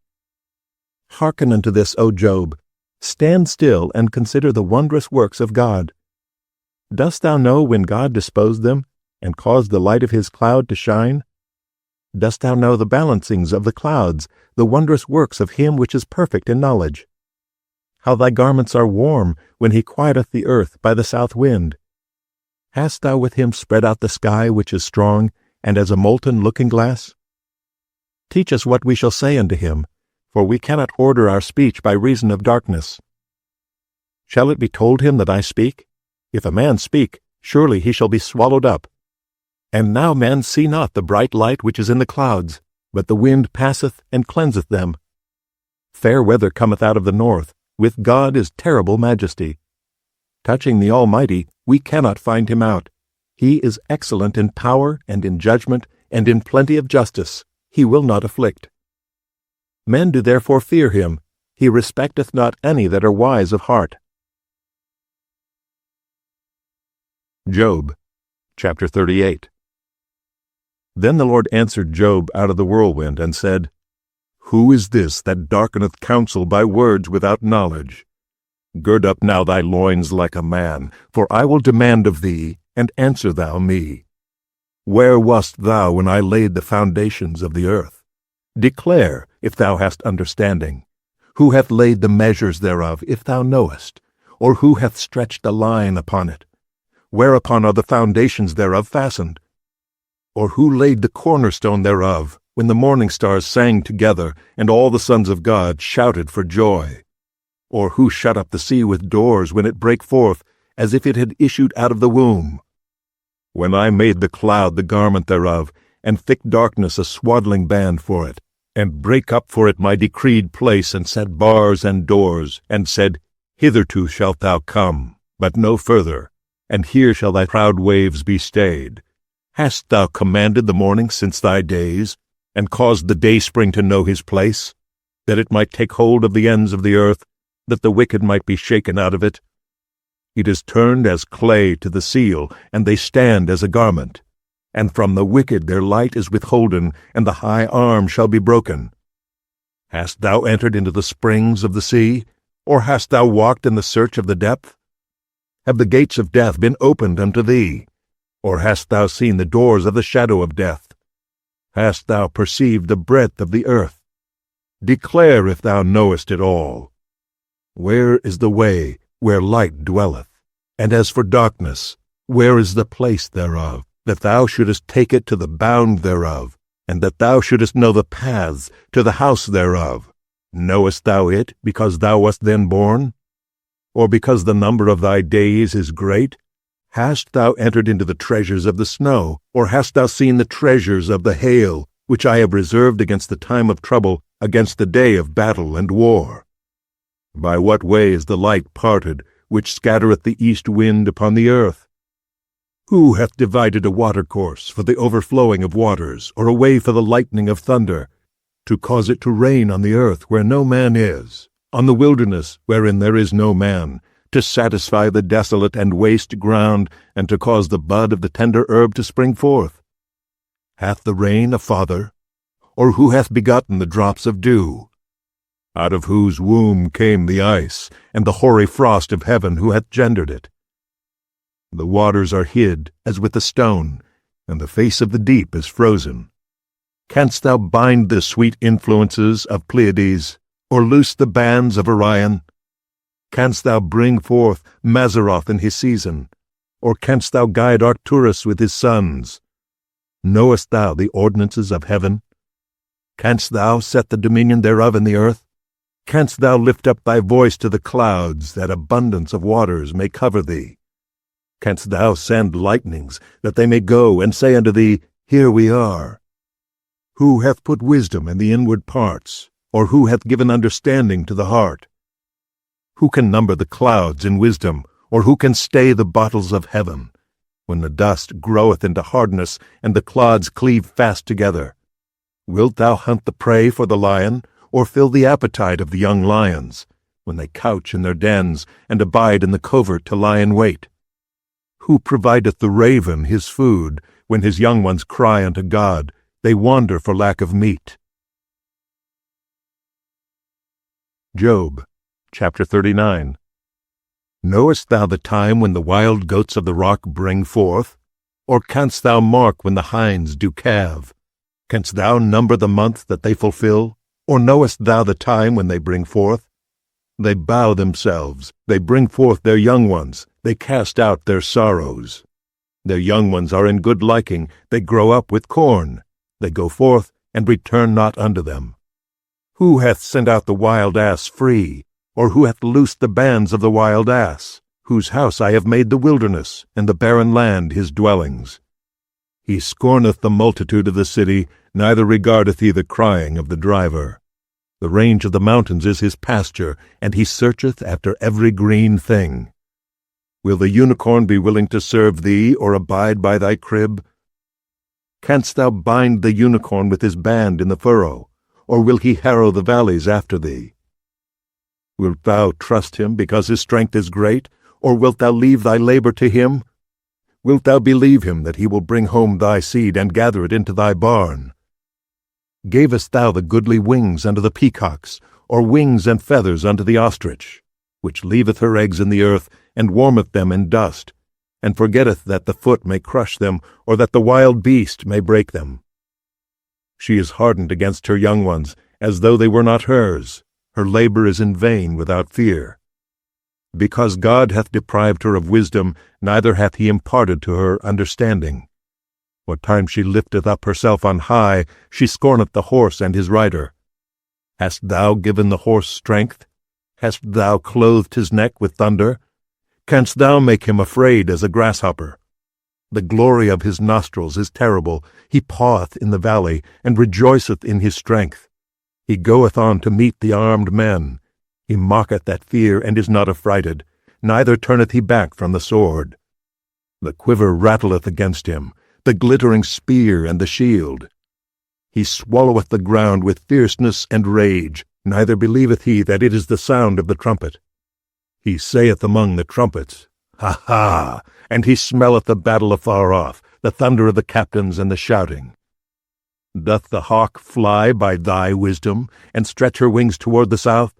Hearken unto this, O Job. Stand still, and consider the wondrous works of God. Dost thou know when God disposed them, and caused the light of his cloud to shine? Dost thou know the balancings of the clouds, the wondrous works of him which is perfect in knowledge? How thy garments are warm, when he quieteth the earth by the south wind. Hast thou with him spread out the sky which is strong, and as a molten looking-glass? Teach us what we shall say unto him, for we cannot order our speech by reason of darkness. Shall it be told him that I speak? If a man speak, surely he shall be swallowed up. And now men see not the bright light which is in the clouds, but the wind passeth and cleanseth them. Fair weather cometh out of the north, with God is terrible majesty. Touching the Almighty, we cannot find him out. He is excellent in power and in judgment and in plenty of justice. He will not afflict. Men do therefore fear him. He respecteth not any that are wise of heart. Job, chapter 38. Then the Lord answered Job out of the whirlwind, and said, Who is this that darkeneth counsel by words without knowledge? Gird up now thy loins like a man, for I will demand of thee, and answer thou me. Where wast thou when I laid the foundations of the earth? Declare, if thou hast understanding? Who hath laid the measures thereof, if thou knowest? Or who hath stretched a line upon it? Whereupon are the foundations thereof fastened? Or who laid the cornerstone thereof, when the morning stars sang together, and all the sons of God shouted for joy? Or who shut up the sea with doors when it brake forth, as if it had issued out of the womb? When I made the cloud the garment thereof, and thick darkness a swaddling band for it, and brake up for it my decreed place, and set bars and doors, and said, Hitherto shalt thou come, but no further, and here shall thy proud waves be stayed. Hast thou commanded the morning since thy days, and caused the dayspring to know his place, that it might take hold of the ends of the earth, that the wicked might be shaken out of it? It is turned as clay to the seal, and they stand as a garment. And from the wicked their light is withholden, and the high arm shall be broken. Hast thou entered into the springs of the sea? Or hast thou walked in the search of the depth? Have the gates of death been opened unto thee? Or hast thou seen the doors of the shadow of death? Hast thou perceived the breadth of the earth? Declare if thou knowest it all. Where is the way where light dwelleth? And as for darkness, where is the place thereof, that thou shouldest take it to the bound thereof, and that thou shouldest know the paths to the house thereof? Knowest thou it, because thou wast then born? Or because the number of thy days is great? Hast thou entered into the treasures of the snow, or hast thou seen the treasures of the hail, which I have reserved against the time of trouble, against the day of battle and war? By what way is the light parted, which scattereth the east wind upon the earth? Who hath divided a watercourse for the overflowing of waters, or a way for the lightning of thunder, to cause it to rain on the earth where no man is, on the wilderness wherein there is no man, to satisfy the desolate and waste ground, and to cause the bud of the tender herb to spring forth? Hath the rain a father? Or who hath begotten the drops of dew? Out of whose womb came the ice, and the hoary frost of heaven, who hath gendered it? The waters are hid as with a stone, and the face of the deep is frozen. Canst thou bind the sweet influences of Pleiades, or loose the bands of Orion? Canst thou bring forth Mazzaroth in his season, or canst thou guide Arcturus with his sons? Knowest thou the ordinances of heaven? Canst thou set the dominion thereof in the earth? Canst thou lift up thy voice to the clouds, that abundance of waters may cover thee? Canst thou send lightnings, that they may go and say unto thee, Here we are? Who hath put wisdom in the inward parts, or who hath given understanding to the heart? Who can number the clouds in wisdom, or who can stay the bottles of heaven, when the dust groweth into hardness, and the clods cleave fast together? Wilt thou hunt the prey for the lion, or fill the appetite of the young lions, when they couch in their dens, and abide in the covert to lie in wait? Who provideth the raven his food, when his young ones cry unto God, they wander for lack of meat? Job, chapter 39. Knowest thou the time when the wild goats of the rock bring forth? Or canst thou mark when the hinds do calve? Canst thou number the month that they fulfill? Or knowest thou the time when they bring forth? They bow themselves, they bring forth their young ones, they cast out their sorrows. Their young ones are in good liking, they grow up with corn. They go forth, and return not unto them. Who hath sent out the wild ass free, or who hath loosed the bands of the wild ass, whose house I have made the wilderness, and the barren land his dwellings? He scorneth the multitude of the city, neither regardeth he the crying of the driver. The range of the mountains is his pasture, and he searcheth after every green thing. Will the unicorn be willing to serve thee, or abide by thy crib? Canst thou bind the unicorn with his band in the furrow, or will he harrow the valleys after thee? Wilt thou trust him because his strength is great, or wilt thou leave thy labor to him? Wilt thou believe him that he will bring home thy seed, and gather it into thy barn? Gavest thou the goodly wings unto the peacocks, or wings and feathers unto the ostrich, which leaveth her eggs in the earth, and warmeth them in dust, and forgetteth that the foot may crush them, or that the wild beast may break them? She is hardened against her young ones, as though they were not hers. Her labor is in vain without fear. Because God hath deprived her of wisdom, neither hath he imparted to her understanding. What time she lifteth up herself on high, she scorneth the horse and his rider. Hast thou given the horse strength? Hast thou clothed his neck with thunder? Canst thou make him afraid as a grasshopper? The glory of his nostrils is terrible. He paweth in the valley, and rejoiceth in his strength. He goeth on to meet the armed men. He mocketh at fear, and is not affrighted, neither turneth he back from the sword. The quiver rattleth against him, the glittering spear and the shield. He swalloweth the ground with fierceness and rage, neither believeth he that it is the sound of the trumpet. He saith among the trumpets, Ha ha! And he smelleth the battle afar off, the thunder of the captains and the shouting. Doth the hawk fly by thy wisdom, and stretch her wings toward the south?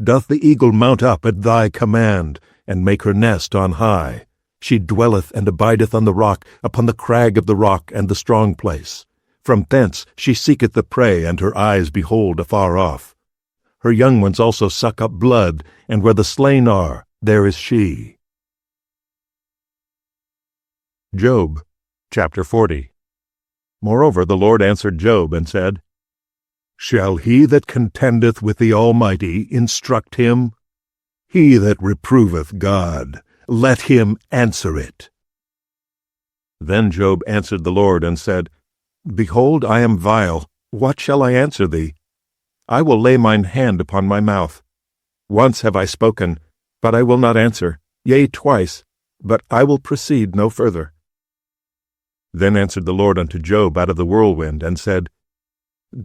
Doth the eagle mount up at thy command, and make her nest on high? She dwelleth and abideth on the rock, upon the crag of the rock and the strong place. From thence she seeketh the prey, and her eyes behold afar off. Her young ones also suck up blood, and where the slain are, there is she. Job, chapter 40. Moreover the Lord answered Job, and said, Shall he that contendeth with the Almighty instruct him? He that reproveth God, let him answer it. Then Job answered the Lord, and said, Behold, I am vile. What shall I answer thee? I will lay mine hand upon my mouth. Once have I spoken, but I will not answer, yea, twice, but I will proceed no further. Then answered the Lord unto Job out of the whirlwind, and said,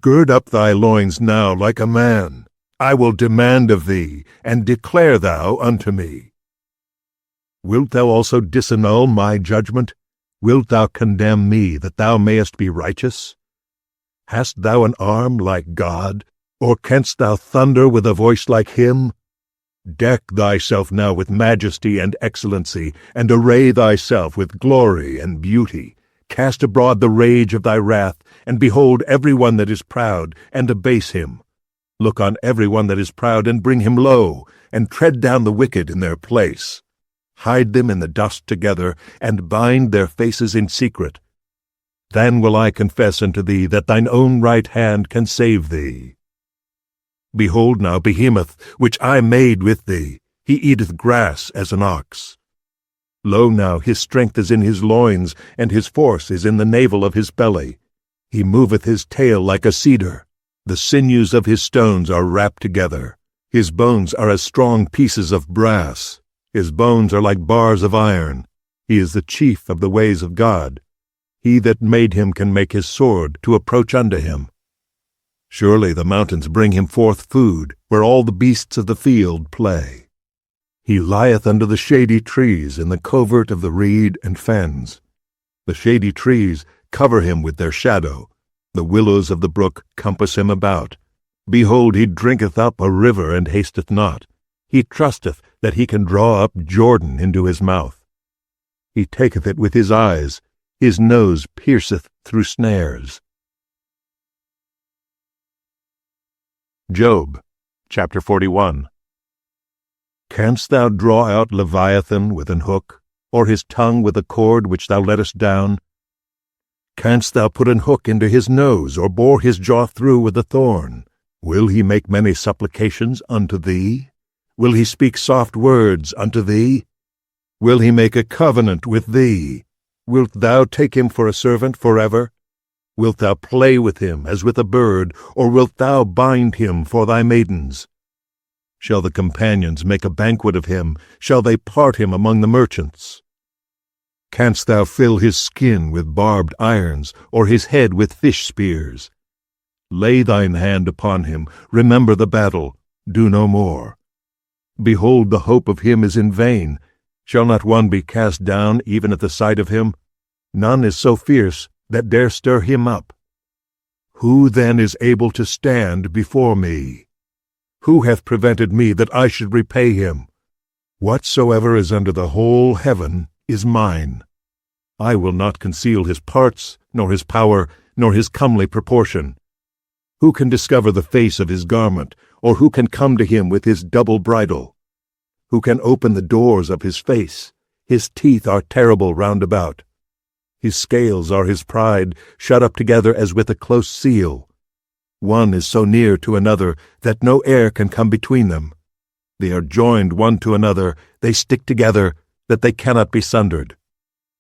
Gird up thy loins now like a man. I will demand of thee, and declare thou unto me. Wilt thou also disannul my judgment? Wilt thou condemn me, that thou mayest be righteous? Hast thou an arm like God, or canst thou thunder with a voice like him? Deck thyself now with majesty and excellency, and array thyself with glory and beauty. Cast abroad the rage of thy wrath, and behold every one that is proud, and abase him. Look on every one that is proud, and bring him low, and tread down the wicked in their place. Hide them in the dust together, and bind their faces in secret. Then will I confess unto thee that thine own right hand can save thee. Behold now Behemoth, which I made with thee, he eateth grass as an ox. Lo now, his strength is in his loins, and his force is in the navel of his belly. He moveth his tail like a cedar. The sinews of his stones are wrapped together. His bones are as strong pieces of brass. His bones are like bars of iron. He is the chief of the ways of God. He that made him can make his sword to approach unto him. Surely the mountains bring him forth food, where all the beasts of the field play. He lieth under the shady trees in the covert of the reed and fens. The shady trees cover him with their shadow. The willows of the brook compass him about. Behold, he drinketh up a river and hasteth not. He trusteth that he can draw up Jordan into his mouth. He taketh it with his eyes. His nose pierceth through snares. Job, chapter 41. Canst thou draw out Leviathan with an hook, or his tongue with a cord which thou lettest down? Canst thou put an hook into his nose, or bore his jaw through with a thorn? Will he make many supplications unto thee? Will he speak soft words unto thee? Will he make a covenant with thee? Wilt thou take him for a servant forever? Wilt thou play with him as with a bird, or wilt thou bind him for thy maidens? Shall the companions make a banquet of him? Shall they part him among the merchants? Canst thou fill his skin with barbed irons, or his head with fish spears? Lay thine hand upon him, remember the battle, do no more. Behold, the hope of him is in vain. Shall not one be cast down even at the sight of him? None is so fierce that dare stir him up. Who then is able to stand before me? Who hath prevented me that I should repay him? Whatsoever is under the whole heaven is mine. I will not conceal his parts, nor his power, nor his comely proportion. Who can discover the face of his garment, or who can come to him with his double bridle? Who can open the doors of his face? His teeth are terrible round about. His scales are his pride, shut up together as with a close seal. One is so near to another that no air can come between them. They are joined one to another, they stick together, that they cannot be sundered.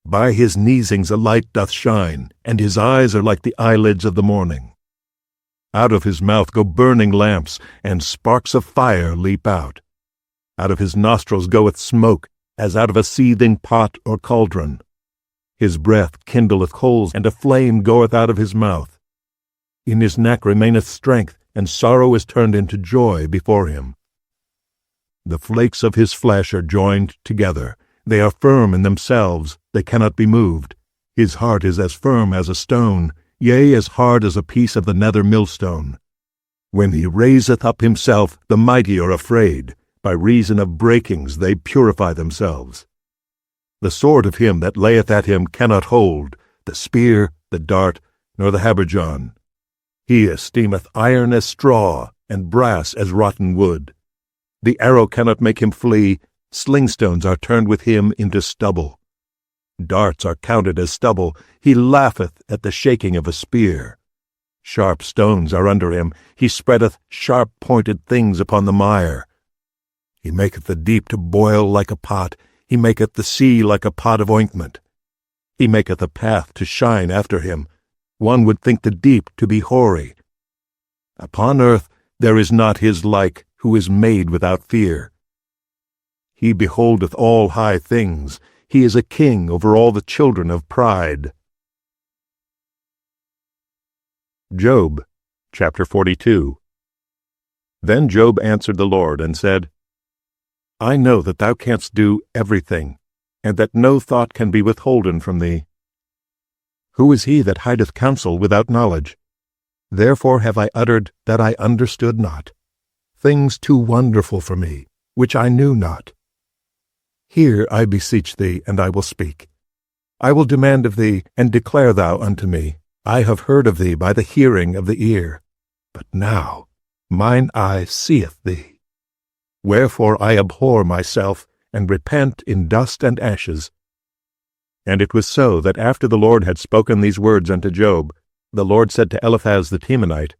By his neesings a light doth shine, and his eyes are like the eyelids of the morning. Out of his mouth go burning lamps, and sparks of fire leap out. Out of his nostrils goeth smoke, as out of a seething pot or cauldron. His breath kindleth coals, and a flame goeth out of his mouth. In his neck remaineth strength, and sorrow is turned into joy before him. The flakes of his flesh are joined together. They are firm in themselves, they cannot be moved. His heart is as firm as a stone, yea, as hard as a piece of the nether millstone. When he raiseth up himself, the mighty are afraid. By reason of breakings they purify themselves. The sword of him that layeth at him cannot hold, the spear, the dart, nor the habergeon. He esteemeth iron as straw, and brass as rotten wood. The arrow cannot make him flee, slingstones are turned with him into stubble. Darts are counted as stubble, he laugheth at the shaking of a spear. Sharp stones are under him, he spreadeth sharp-pointed things upon the mire. He maketh the deep to boil like a pot, he maketh the sea like a pot of ointment. He maketh a path to shine after him. One would think the deep to be hoary. Upon earth there is not his like, who is made without fear. He beholdeth all high things. He is a king over all the children of pride. Job, chapter 42. Then Job answered the Lord and said, I know that thou canst do everything, and that no thought can be withholden from thee. Who is he that hideth counsel without knowledge? Therefore have I uttered that I understood not, things too wonderful for me, which I knew not. Hear, I beseech thee, and I will speak. I will demand of thee, and declare thou unto me. I have heard of thee by the hearing of the ear, but now mine eye seeth thee. Wherefore I abhor myself, and repent in dust and ashes. And it was so that after the Lord had spoken these words unto Job, the Lord said to Eliphaz the Temanite,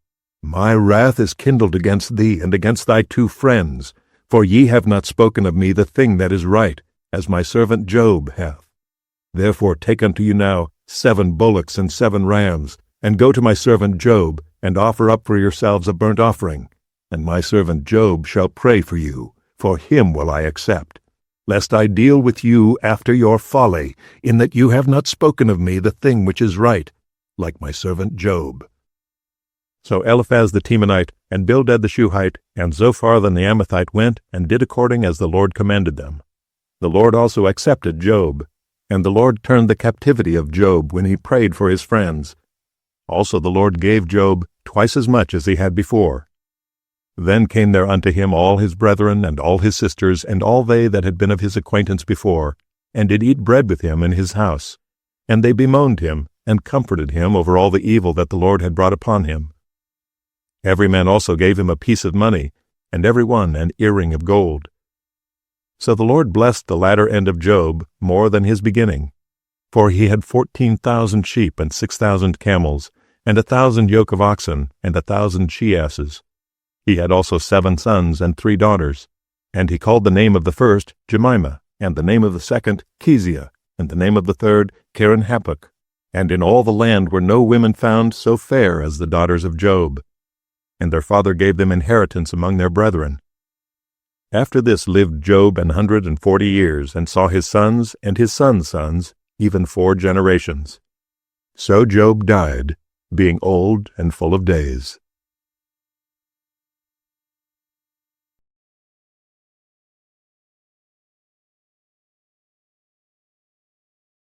My wrath is kindled against thee and against thy 2 friends, for ye have not spoken of me the thing that is right, as my servant Job hath. Therefore take unto you now 7 bullocks and 7 rams, and go to my servant Job, and offer up for yourselves a burnt offering, and my servant Job shall pray for you, for him will I accept. Lest I deal with you after your folly, in that you have not spoken of me the thing which is right, like my servant Job. So Eliphaz the Temanite, and Bildad the Shuhite, and Zophar the Naamathite went and did according as the Lord commanded them. The Lord also accepted Job, and the Lord turned the captivity of Job when he prayed for his friends. Also the Lord gave Job twice as much as he had before. Then came there unto him all his brethren, and all his sisters, and all they that had been of his acquaintance before, and did eat bread with him in his house. And they bemoaned him, and comforted him over all the evil that the Lord had brought upon him. Every man also gave him a piece of money, and every one an earring of gold. So the Lord blessed the latter end of Job more than his beginning. For he had 14,000 sheep, and 6,000 camels, and 1,000 yoke of oxen, and 1,000 she-asses. He had also 7 sons and 3 daughters. And he called the name of the first Jemimah, and the name of the second Keziah, and the name of the third Keren-happuch. And in all the land were no women found so fair as the daughters of Job. And their father gave them inheritance among their brethren. After this lived Job 140 years, and saw his sons and his sons' sons, even 4 generations. So Job died, being old and full of days.